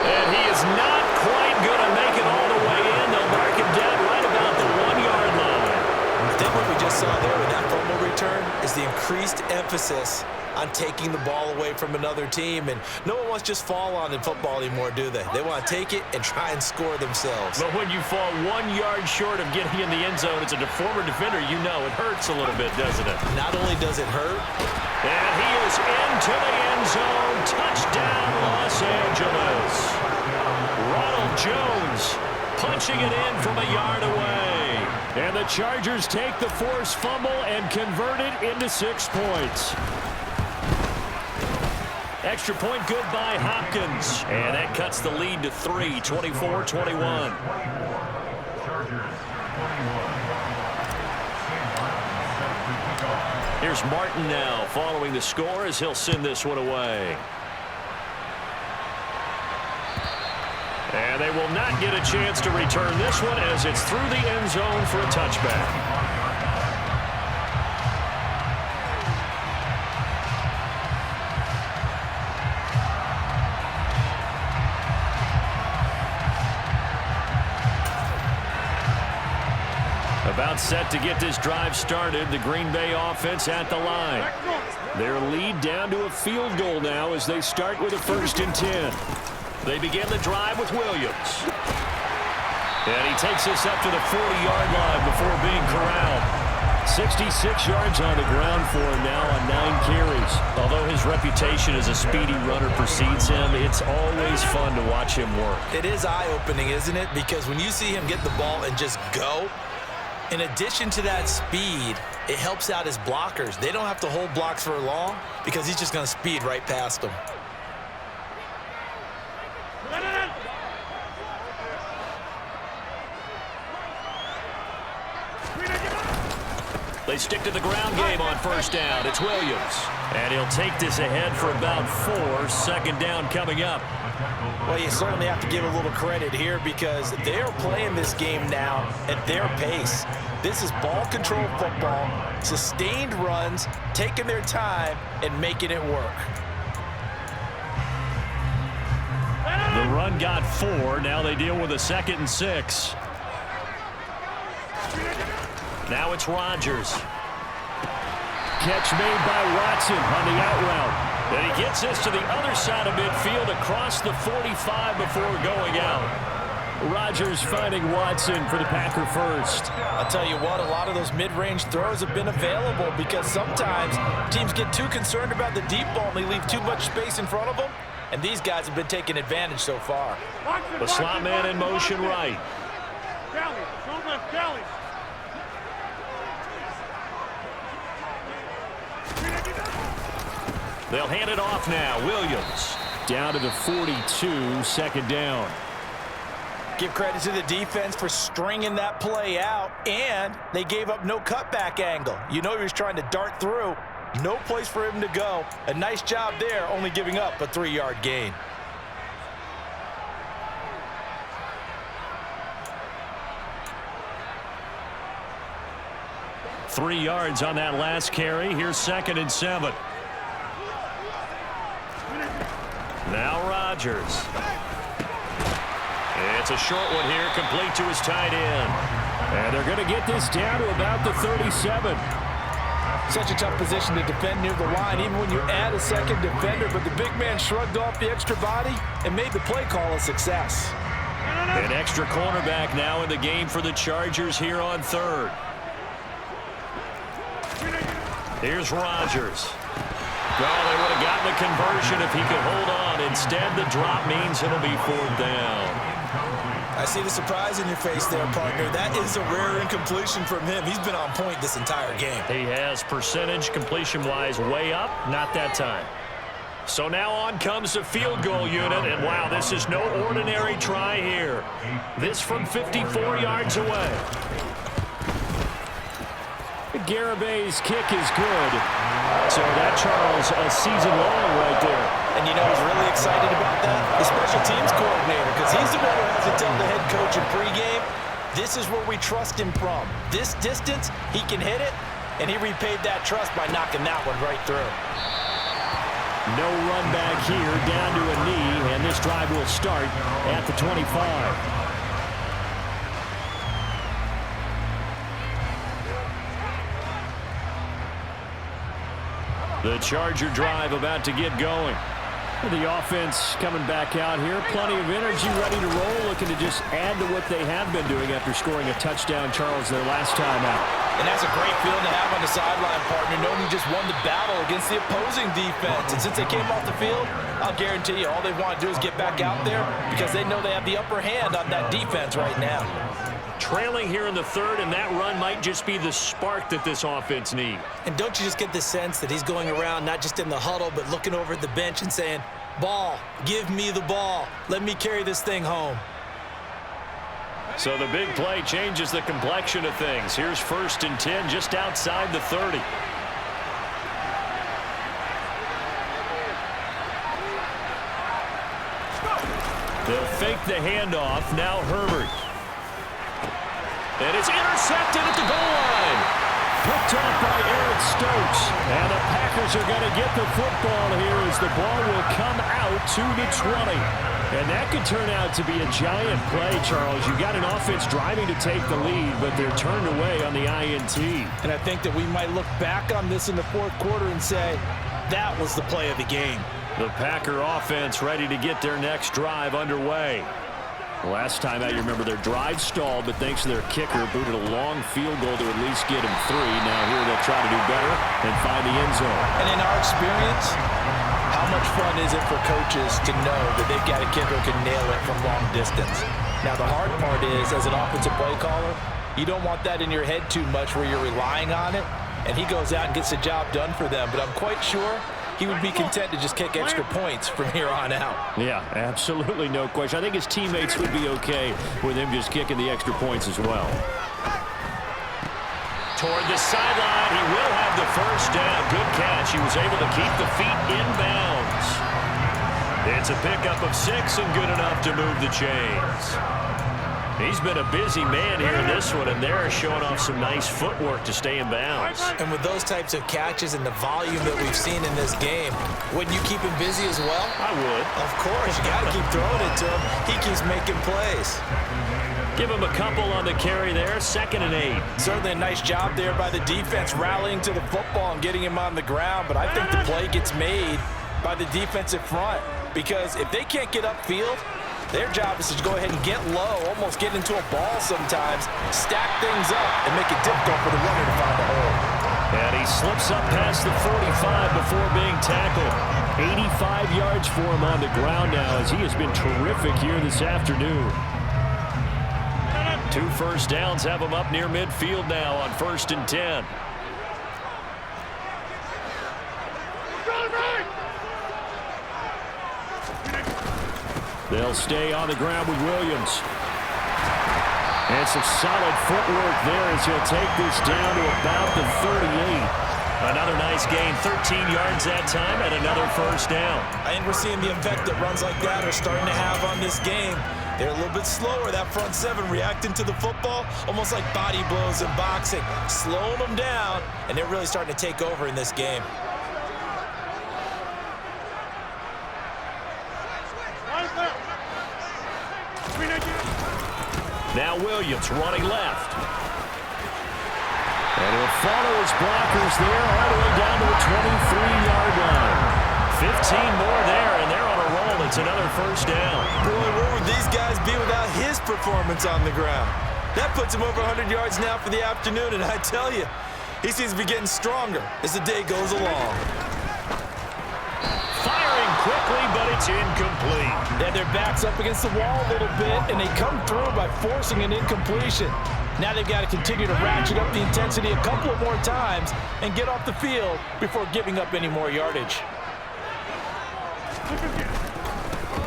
And he is not quite going to make it all the way in. They'll mark him down right about the 1-yard line. I think what we just saw there with that fumble return is the increased emphasis on taking the ball away from another team. And no one wants to just fall on in football anymore, do they? They want to take it and try and score themselves. But when you fall 1 yard short of getting in the end zone as a former defender, you know it hurts a little bit, doesn't it? Not only does it hurt. And he is into the end zone. Touchdown, Los Angeles. Ronald Jones punching it in from a yard away. And the Chargers take the forced fumble and convert it into 6 points. Extra point good by Hopkins. And that cuts the lead to 3, 24-21. Here's Martin now following the score as he'll send this one away. And they will not get a chance to return this one as it's through the end zone for a touchback. About set to get this drive started. The Green Bay offense at the line. Their lead down to a field goal now as they start with a 1st and 10. They begin the drive with Williams. And he takes this up to the 40-yard line before being corralled. 66 yards on the ground for him now on 9 carries. Although his reputation as a speedy runner precedes him, it's always fun to watch him work. It is eye-opening, isn't it? Because when you see him get the ball and just go, in addition to that speed, it helps out his blockers. They don't have to hold blocks for long because he's just going to speed right past them. They stick to the ground game on 1st down. It's Williams. And he'll take this ahead for about 4. 2nd down coming up. Well, you certainly have to give a little credit here because they are playing this game now at their pace. This is ball control football, sustained runs, taking their time and making it work. The run got 4. Now they deal with a 2nd and 6. Now it's Rodgers. Catch made by Watson on the out route. And he gets this to the other side of midfield across the 45 before going out. Rodgers finding Watson for the Packer first. I'll tell you what, a lot of those mid-range throws have been available because sometimes teams get too concerned about the deep ball and they leave too much space in front of them. And these guys have been taking advantage so far. The slot man in motion right. Kelly, show left, Kelly. They'll hand it off now. Williams. Down to the 42, 2nd down. Give credit to the defense for stringing that play out, and they gave up no cutback angle. You know he was trying to dart through. No place for him to go. A nice job there, only giving up a 3-yard gain. Three yards on that last carry. Here's 2nd and 7. Now Rodgers. It's a short one here, complete to his tight end. And they're going to get this down to about the 37. Such a tough position to defend near the line, even when you add a 2nd defender, but the big man shrugged off the extra body and made the play call a success. An extra cornerback now in the game for the Chargers here on 3rd. Here's Rodgers. Well, they would have gotten the conversion if he could hold on. Instead, the drop means it'll be 4th down. I see the surprise in your face there, partner. That is a rare incompletion from him. He's been on point this entire game. He has percentage completion-wise way up. Not that time. So now on comes the field goal unit. And, wow, this is no ordinary try here. This from 54 yards away. Garibay's kick is good. So that, Charles, a season long right there. And you know who's really excited about that? The special teams coordinator, because he's the one who has to tell the head coach in pregame, this is where we trust him from. This distance, he can hit it, and he repaid that trust by knocking that one right through. No run back here, down to a knee, and this drive will start at the 25. The Charger drive about to get going. The offense coming back out here. Plenty of energy, ready to roll, looking to just add to what they have been doing after scoring a touchdown, Charles, their last time out. And that's a great feeling to have on the sideline, partner, knowing you just won the battle against the opposing defense. And since they came off the field, I'll guarantee you all they want to do is get back out there because they know they have the upper hand on that defense right now. Trailing here in the third, and that run might just be the spark that this offense needs. And don't you just get the sense that he's going around not just in the huddle, but looking over at the bench and saying, ball, give me the ball. Let me carry this thing home. So the big play changes the complexion of things. Here's 1st and 10 just outside the 30. They'll fake the handoff. Now Herbert. And it's intercepted at the goal line. Picked off by Eric Stokes. And the Packers are going to get the football here as the ball will come out to the 20. And that could turn out to be a giant play, Charles. You got an offense driving to take the lead, but they're turned away on the INT. And I think that we might look back on this in the fourth quarter and say, that was the play of the game. The Packer offense ready to get their next drive underway. Last time out, you remember their drive stalled, but thanks to their kicker, booted a long field goal to at least get him 3. Now here they'll try to do better and find the end zone. And in our experience, how much fun is it for coaches to know that they've got a kicker who can nail it from long distance? Now the hard part is, as an offensive play caller, you don't want that in your head too much where you're relying on it, and he goes out and gets the job done for them. But I'm quite sure he would be content to just kick extra points from here on out. Yeah, absolutely no question. I think his teammates would be okay with him just kicking the extra points as well. Toward the sideline, he will have the first down. Good catch. He was able to keep the feet in bounds. It's a pickup of 6 and good enough to move the chains. He's been a busy man here in this one, and they're showing off some nice footwork to stay in bounds. And with those types of catches and the volume that we've seen in this game, wouldn't you keep him busy as well? I would. Of course. You got to keep throwing it to him. He keeps making plays. Give him a couple on the carry there. 2nd and 8. Certainly a nice job there by the defense rallying to the football and getting him on the ground, but I think the play gets made by the defensive front because if they can't get upfield, their job is to go ahead and get low, almost get into a ball sometimes, stack things up, and make it difficult for the runner to find a hole. And he slips up past the 45 before being tackled. 85 yards for him on the ground now as he has been terrific here this afternoon. 2 first downs have him up near midfield now on 1st and 10. They'll stay on the ground with Williams. And some solid footwork there as he'll take this down to about the 38. Another nice gain, 13 yards that time, and another first down. I think we're seeing the effect that runs like that are starting to have on this game. They're a little bit slower, that front 7 reacting to the football, almost like body blows in boxing, slowing them down, and they're really starting to take over in this game. Now Williams running left. And he'll follow his blockers there all the way down to the 23-yard line. 15 more there, and they're on a roll. It's another first down. Boy, where would these guys be without his performance on the ground? That puts him over 100 yards now for the afternoon, and I tell you, he seems to be getting stronger as the day goes along. Firing quickly, but it's incomplete. They had their backs up against the wall a little bit, and they come through by forcing an incompletion. Now they've got to continue to ratchet up the intensity a couple of more times and get off the field before giving up any more yardage.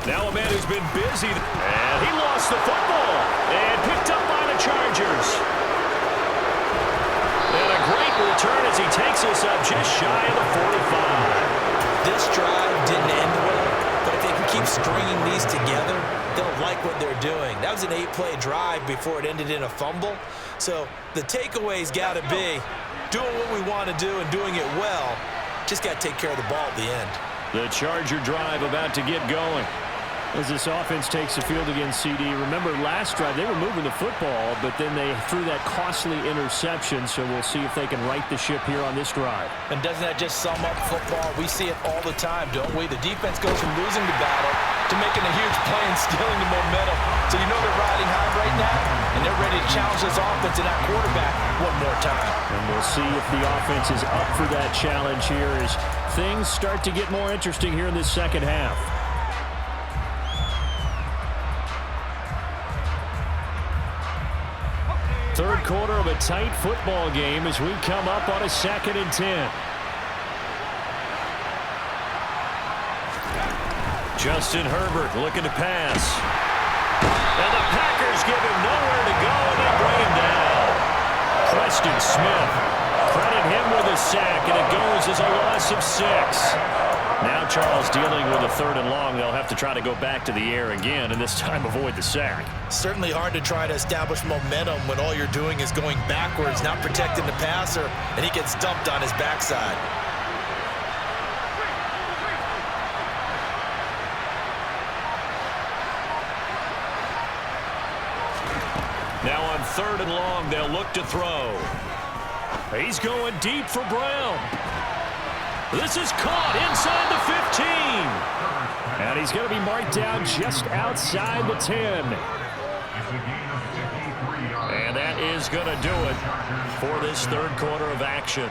Now a man who's been busy, and he lost the football and picked up by the Chargers. And a great the return as he takes us up just shy of the 45. This drive didn't end well, but if they can keep stringing these together, they'll like what they're doing. That was an 8-play drive before it ended in a fumble. So the takeaway's got to be doing what we want to do and doing it well. Just got to take care of the ball at the end. The Charger drive about to get going. As this offense takes the field against CD, remember last drive they were moving the football, but then they threw that costly interception, so we'll see if they can right the ship here on this drive. And doesn't that just sum up football? We see it all the time, don't we? The defense goes from losing the battle to making a huge play and stealing the momentum. So you know they're riding high right now, and they're ready to challenge this offense and that quarterback one more time. And we'll see if the offense is up for that challenge here as things start to get more interesting here in this second half. Third quarter of a tight football game as we come up on a 2nd and 10. Justin Herbert looking to pass. And the Packers give him nowhere to go, and they bring him down. Preston Smith, credit him with a sack, and it goes as a loss of 6. Now Charles dealing with a 3rd and long. They'll have to try to go back to the air again, and this time avoid the sack. Certainly hard to try to establish momentum when all you're doing is going backwards, not protecting the passer, and he gets dumped on his backside. Now on 3rd and long, they'll look to throw. He's going deep for Brown. This is caught inside the 15. And he's going to be marked down just outside the 10. And that is going to do it for this 3rd quarter of action.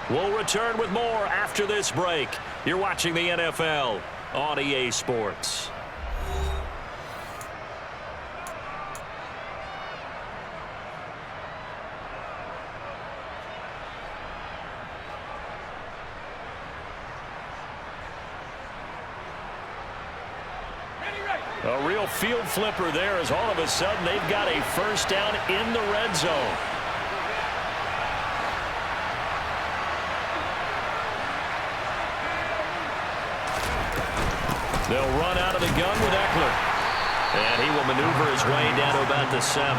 We'll return with more after this break. You're watching the NFL on EA Sports. A real field flipper there as all of a sudden they've got a first down in the red zone. They'll run out of the gun with Eckler. And he will maneuver his way down to about the 7.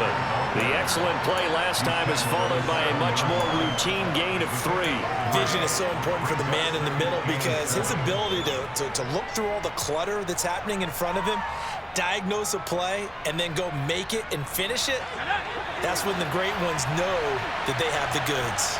The excellent play last time is followed by a much more routine gain of 3. Vision is so important for the man in the middle because his ability to look through all the clutter that's happening in front of him, diagnose a play, and then go make it and finish it, that's when the great ones know that they have the goods.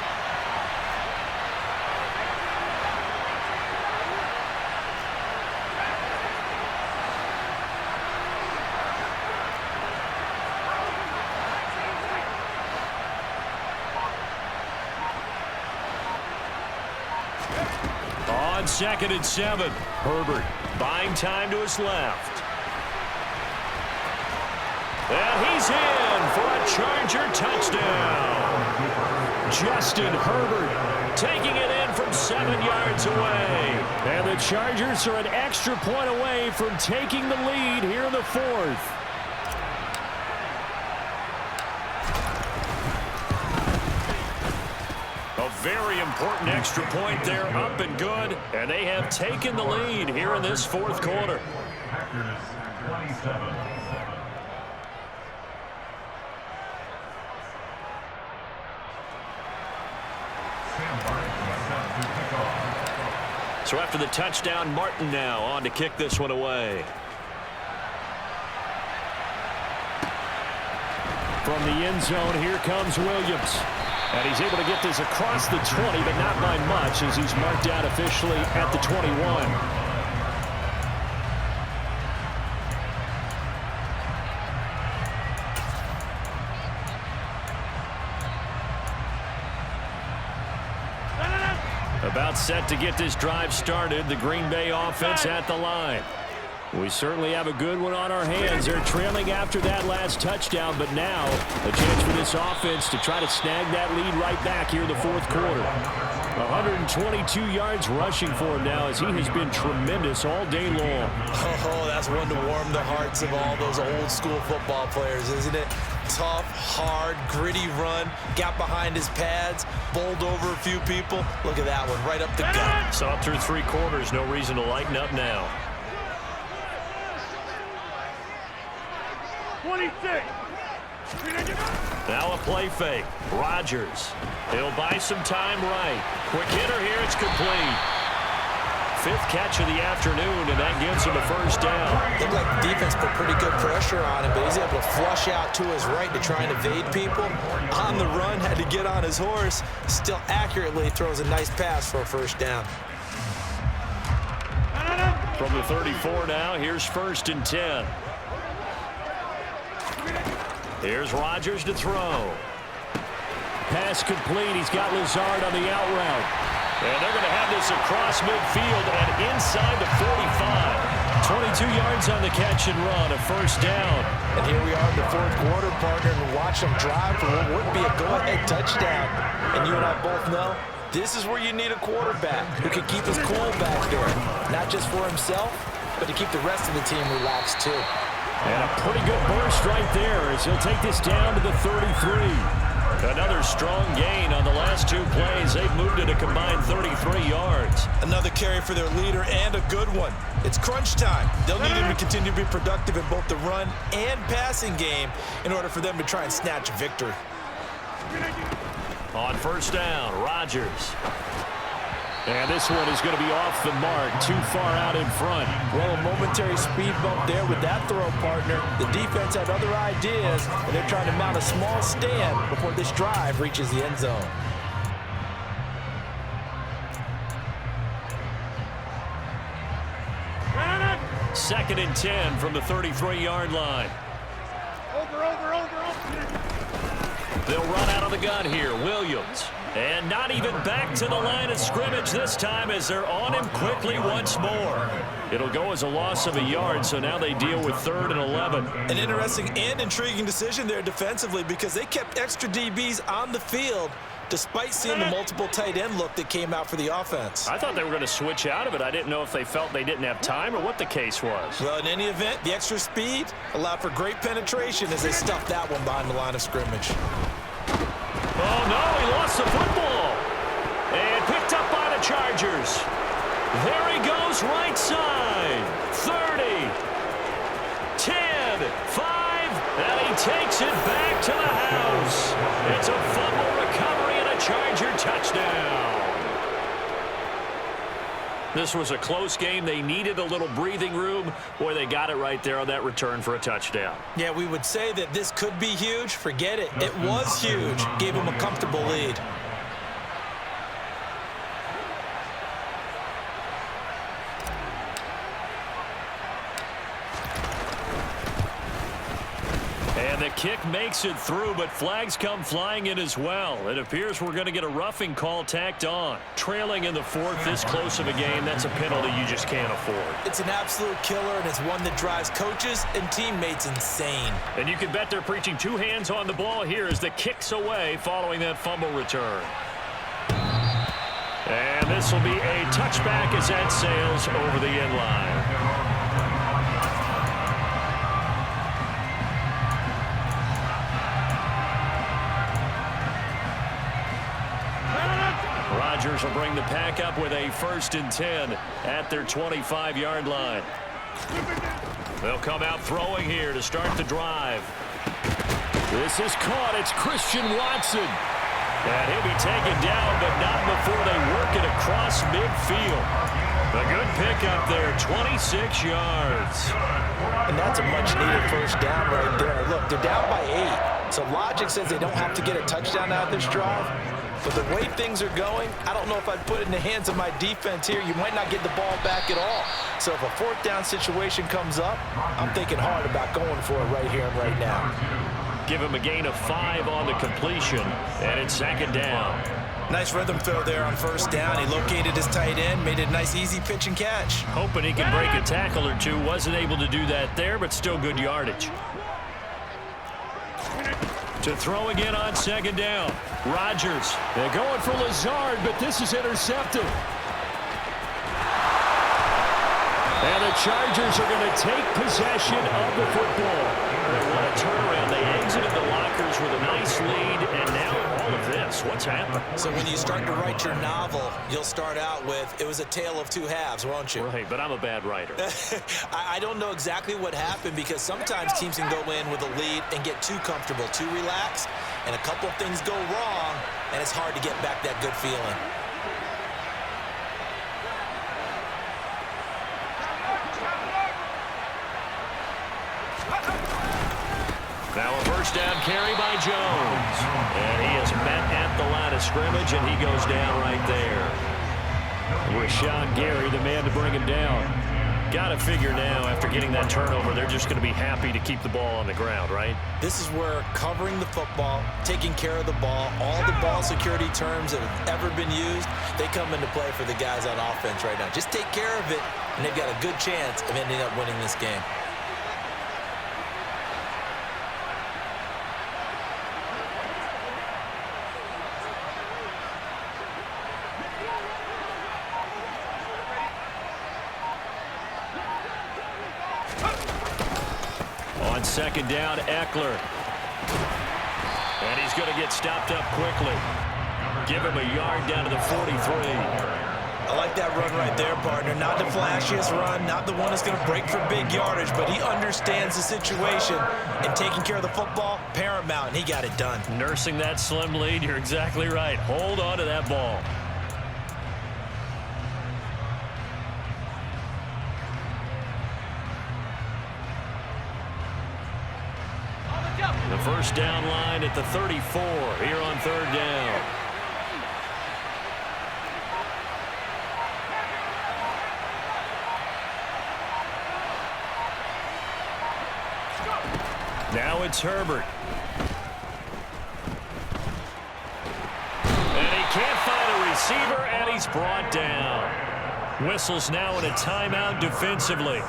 On 2nd and 7, Herbert buying time to his left. And he's in for a Charger touchdown. Justin Herbert taking it in from 7 yards away. And the Chargers are an extra point away from taking the lead here in the 4th. A very important extra point there, up and good. And they have taken the lead here in this 4th quarter. Packers 27. So after the touchdown, Martin now on to kick this one away. From the end zone, here comes Williams. And he's able to get this across the 20, but not by much as he's marked out officially at the 21. About set to get this drive started, the Green Bay offense at the line. We certainly have a good one on our hands. They're trailing after that last touchdown, but now a chance for this offense to try to snag that lead right back here in the 4th quarter. 122 yards rushing for him now as he has been tremendous all day long. Oh, that's one to warm the hearts of all those old school football players, isn't it? tough, hard, gritty run. Got behind his pads, bowled over a few people. Look at that one, right up the gut. Saw it through 3 quarters. No reason to lighten up now. 26. Now a play fake. Rodgers. He'll buy some time right. Quick hitter here. It's complete. 5th catch of the afternoon, and that gives him a first down. Looked like the defense put pretty good pressure on him, but he's able to flush out to his right to try and evade people. On the run, had to get on his horse. Still accurately throws a nice pass for a first down. From the 34 now, here's 1st and 10. Here's Rodgers to throw. Pass complete. He's got Lazard on the out route. And they're going to have this across midfield and inside the 45. 22 yards on the catch and run, a first down. And here we are in the 4th quarter, partner, and watch them drive for what would be a go-ahead touchdown. And you and I both know this is where you need a quarterback who can keep his cool back there. Not just for himself, but to keep the rest of the team relaxed too. And a pretty good burst right there as he'll take this down to the 33. Another strong gain on the last 2 plays. They've moved it a combined 33 yards. Another carry for their leader and a good one. It's crunch time. They'll need him to continue to be productive in both the run and passing game in order for them to try and snatch victory. On first down, Rodgers. And this one is going to be off the mark, too far out in front. Well, a momentary speed bump there with that throw, partner. The defense had other ideas, and they're trying to mount a small stand before this drive reaches the end zone. Second and 10 from the 33-yard line. Over. They'll run out of the gun here. Williams. And not even back to the line of scrimmage this time as they're on him quickly once more. It'll go as a loss of a yard, so now they deal with 3rd and 11. An interesting and intriguing decision there defensively because they kept extra DBs on the field despite seeing the multiple tight end look that came out for the offense. I thought they were going to switch out of it. I didn't know if they felt they didn't have time or what the case was. Well, in any event, the extra speed allowed for great penetration as they stuffed that one behind the line of scrimmage. Oh, no, he lost the football. And picked up by the Chargers. There he goes, right side. 30, 10, 5, and he takes it back to the house. It's a fumble recovery and a Charger touchdown. This was a close game. They needed a little breathing room. Boy, they got it right there on that return for a touchdown. Yeah, we would say that this could be huge. Forget it. It was huge. Gave them a comfortable lead. And the kick makes it through, but flags come flying in as well. It appears we're going to get a roughing call tacked on. Trailing in the 4th, this close of a game, that's a penalty you just can't afford. It's an absolute killer, and it's one that drives coaches and teammates insane. And you can bet they're preaching 2 hands on the ball here as the kick's away following that fumble return. And this will be a touchback as that sails over the end line. Rodgers will bring the pack up with a 1st and 10 at their 25-yard line. They'll come out throwing here to start the drive. This is caught. It's Christian Watson. And he'll be taken down, but not before they work it across midfield. A good pickup there, 26 yards. And that's a much-needed first down right there. Look, they're down by 8, so logic says they don't have to get a touchdown out of this drive. But the way things are going, I don't know if I'd put it in the hands of my defense here. You might not get the ball back at all. So if a 4th down situation comes up, I'm thinking hard about going for it right here and right now. Give him a gain of 5 on the completion, and it's 2nd down. Nice rhythm throw there on first down. He located his tight end, made a nice easy pitch and catch. Hoping he can break a tackle or two. Wasn't able to do that there, but still good yardage. To throw again on 2nd down. Rodgers. They're going for Lazard, but this is intercepted. And the Chargers are going to take possession of the football. They want a turnaround. They exited the lockers with a nice lead, and now all of this. What's happened? So when you start to write your novel, you'll start out with, it was a tale of two halves, won't you? Right, but I'm a bad writer. I don't know exactly what happened, because sometimes teams can go in with a lead and get too comfortable, too relaxed, and a couple of things go wrong, and it's hard to get back that good feeling. Now a first down carry by Jones. And he is met at the line of scrimmage, and he goes down right there. Rashawn Gary, the man to bring him down. Got to figure now, after getting that turnover, they're just going to be happy to keep the ball on the ground, right? This is where covering the football, taking care of the ball, all the ball security terms that have ever been used, they come into play for the guys on offense right now. Just take care of it, and they've got a good chance of ending up winning this game. On second down, Eckler. And he's going to get stopped up quickly. Give him a yard down to the 43. I like that run right there, partner. Not the flashiest run, not the one that's going to break for big yardage, but he understands the situation, and taking care of the football, paramount, and he got it done. Nursing that slim lead, you're exactly right. Hold on to that ball. The first down line at the 34 here on third down. Now it's Herbert. And he can't find a receiver, and he's brought down. Whistles now in a timeout defensively.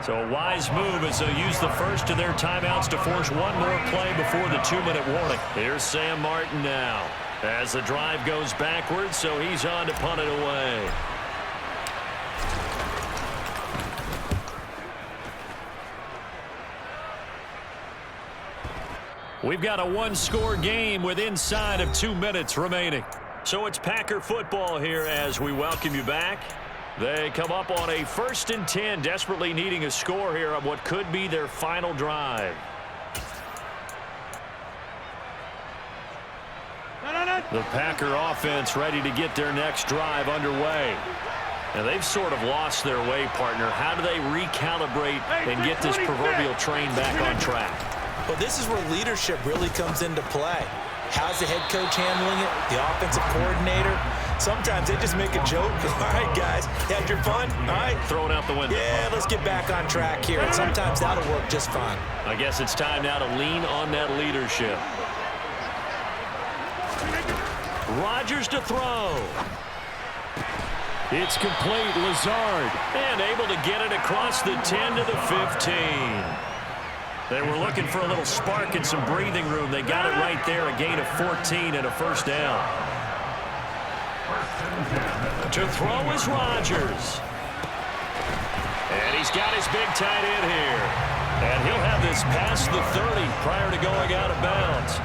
So a wise move as they'll use the first of their timeouts to force one more play before the 2-minute warning. Here's Sam Martin now as the drive goes backwards, so he's on to punt it away. We've got a one-score game with inside of 2 minutes remaining. So it's Packer football here as we welcome you back. They come up on a 1st and 10, desperately needing a score here on what could be their final drive. The Packer offense ready to get their next drive underway. Now they've sort of lost their way, partner. How do they recalibrate and get this proverbial train back on track? Well, this is where leadership really comes into play. How's the head coach handling it? The offensive coordinator? Sometimes they just make a joke. All right, guys, had your fun? All right. Throw it out the window. Yeah, let's get back on track here. And sometimes that'll work just fine. I guess it's time now to lean on that leadership. Rodgers to throw. It's complete. Lazard. And able to get it across the 10 to the 15. They were looking for a little spark and some breathing room. They got it right there, a gain of 14 and a first down. To throw is Rodgers. And he's got his big tight end here. And he'll have this past the 30 prior to going out of bounds.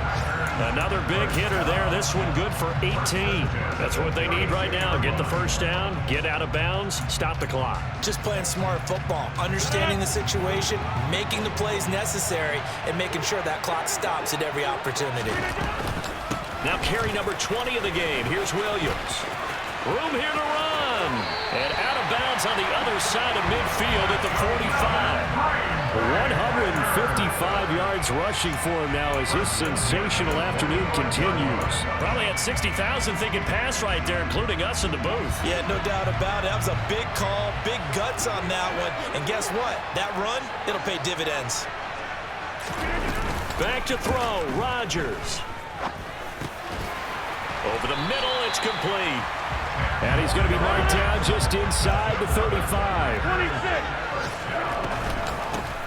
Another big hitter there. This one good for 18. That's what they need right now. Get the first down, get out of bounds, stop the clock. Just playing smart football, understanding the situation, making the plays necessary, and making sure that clock stops at every opportunity. Now carry number 20 of the game. Here's Williams. Room here to run. And out of bounds on the other side of midfield at the 45. 155 yards rushing for him now as his sensational afternoon continues. Probably had 60,000 thinking pass right there, including us in the booth. Yeah, no doubt about it. That was a big call, big guts on that one. And guess what? That run, it'll pay dividends. Back to throw, Rodgers. Over the middle, it's complete. And he's going to be marked down just inside the 35. 26.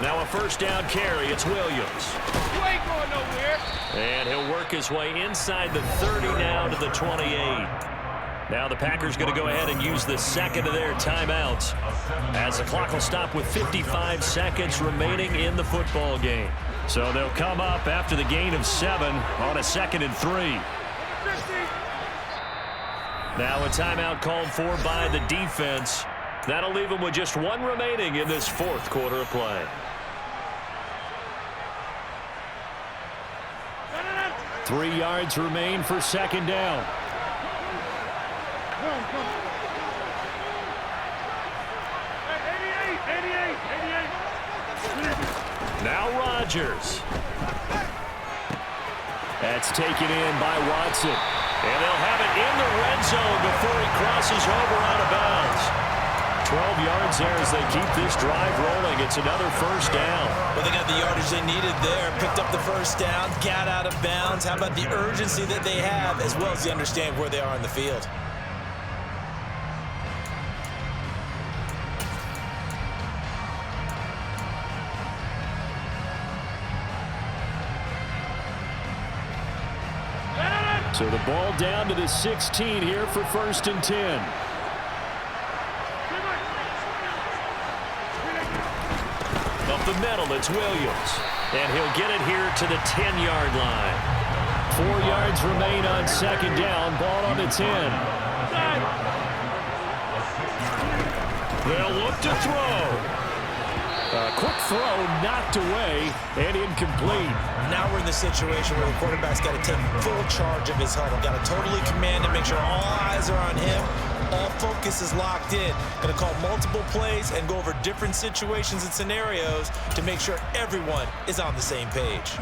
Now a first down carry. It's Williams. You ain't going nowhere. And he'll work his way inside the 30 now to the 28. Now the Packers going to go ahead and use the second of their timeouts as the clock will stop with 55 seconds remaining in the football game. So they'll come up after the gain of 7 on a 2nd and 3. Now a timeout called for by the defense. That'll leave them with just 1 remaining in this 4th quarter of play. 3 yards remain for 2nd down. Now Rodgers. That's taken in by Watson. And they'll have it in the red zone before he crosses over out of bounds. 12 yards there as they keep this drive rolling. It's another 1st down. Well, they got the yardage they needed there. Picked up the 1st down, got out of bounds. How about the urgency that they have, as well as they understand where they are in the field? So the ball down to the 16 here for 1st and 10. Up the middle, it's Williams. And he'll get it here to the 10-yard line. 4 yards remain on 2nd down. Ball on the 10. They'll look to throw. Quick throw knocked away and incomplete. Now we're in the situation where the quarterback's got to take full charge of his huddle. Got to totally command and make sure all eyes are on him. All focus is locked in. Going to call multiple plays and go over different situations and scenarios to make sure everyone is on the same page.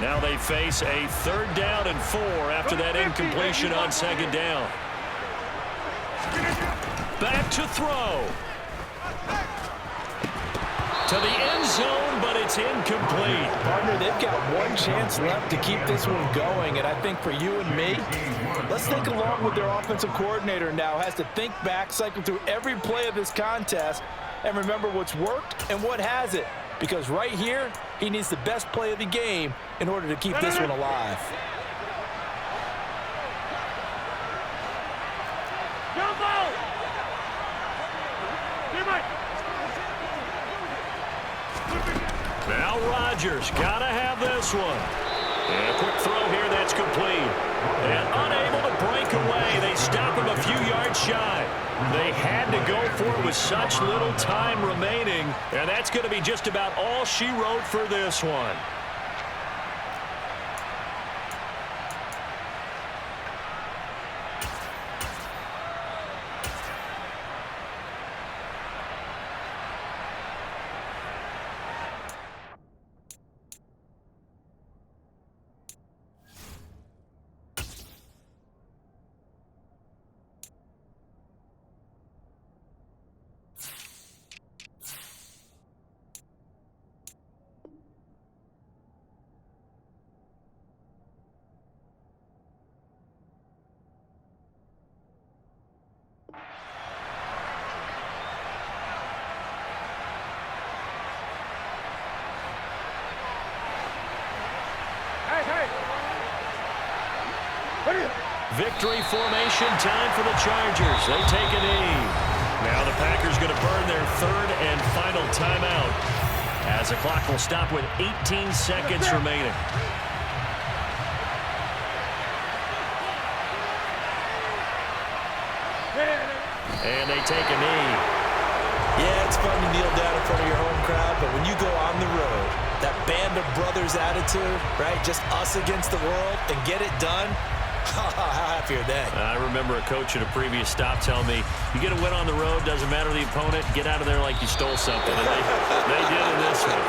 Now they face a 3rd down and 4 after that incompletion on 2nd down. Back to throw. To the end zone, but it's incomplete. Partner, they've got 1 chance left to keep this one going, and I think for you and me, let's think along with their offensive coordinator now. Has to think back, cycle through every play of this contest, and remember what's worked and what hasn't. Because right here, he needs the best play of the game in order to keep this one alive. Now Rodgers got to have this one. And a quick throw here that's complete. And unable to break away. They stop him a few yards shy. They had to go for it with such little time remaining. And that's going to be just about all she wrote for this one. Victory formation time for the Chargers. They take a knee. Now the Packers going to burn their 3rd and final timeout as the clock will stop with 18 seconds remaining. And they take a knee. Yeah, it's fun to kneel down in front of your home crowd, but when you go on the road, that band of brothers attitude, right, just us against the world, and get it done, how happy are they? I remember a coach at a previous stop telling me, you get a win on the road, doesn't matter the opponent, get out of there like you stole something. And they did in this one.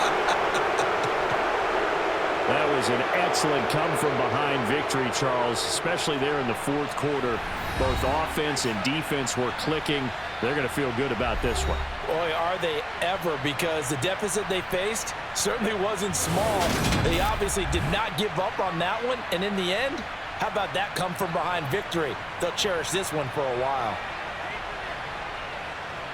That was an excellent come-from-behind victory, Charles, especially there in the 4th quarter. Both offense and defense were clicking. They're going to feel good about this one. Boy, are they ever, because the deficit they faced certainly wasn't small. They obviously did not give up on that one, and in the end, how about that come-from-behind victory? They'll cherish this one for a while.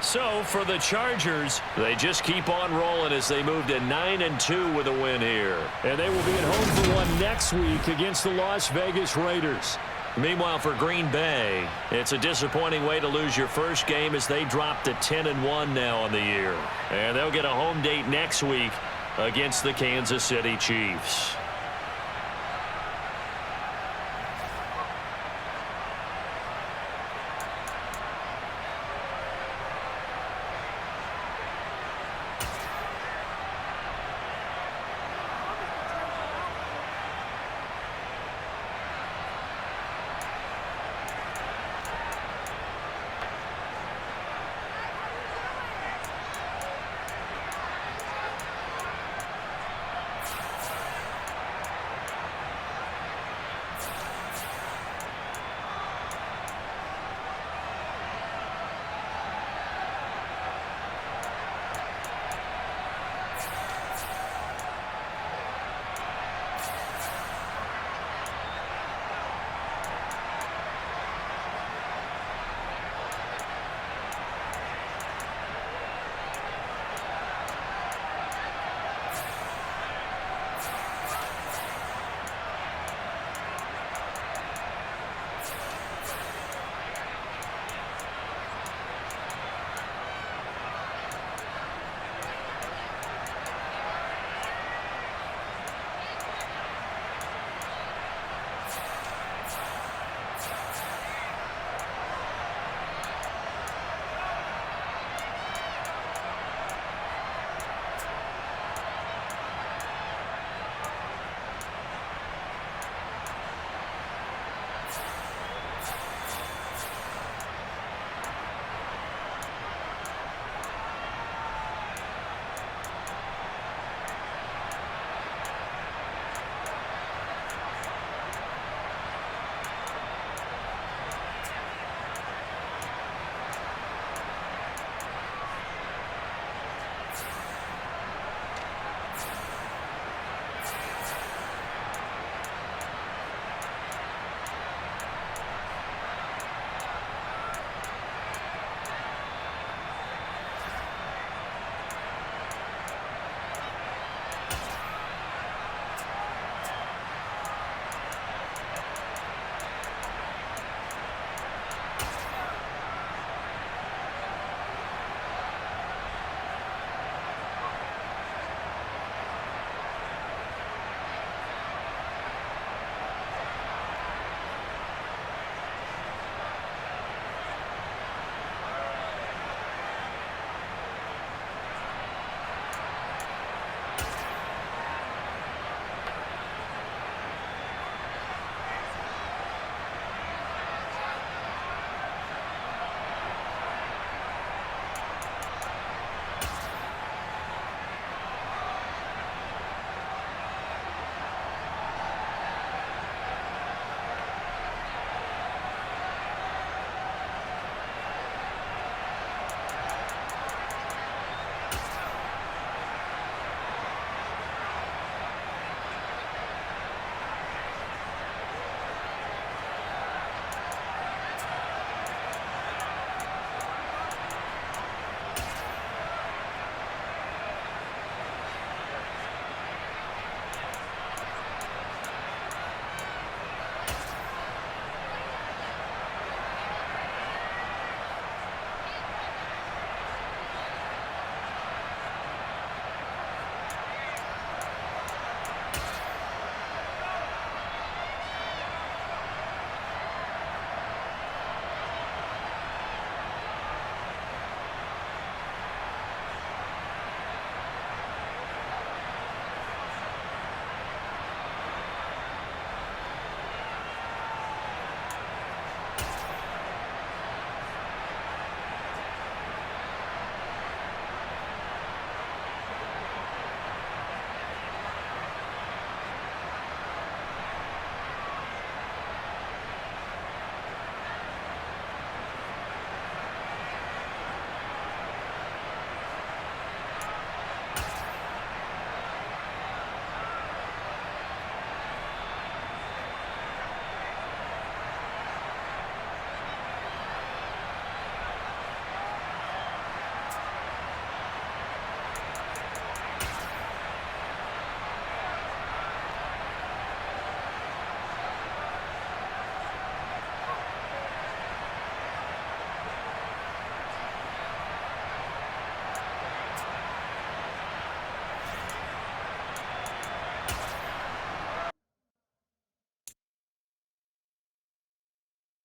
So for the Chargers, they just keep on rolling as they move to 9-2 with a win here. And they will be at home for one next week against the Las Vegas Raiders. Meanwhile, for Green Bay, it's a disappointing way to lose your first game as they drop to 10-1 now on the year. And they'll get a home date next week against the Kansas City Chiefs.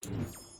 six.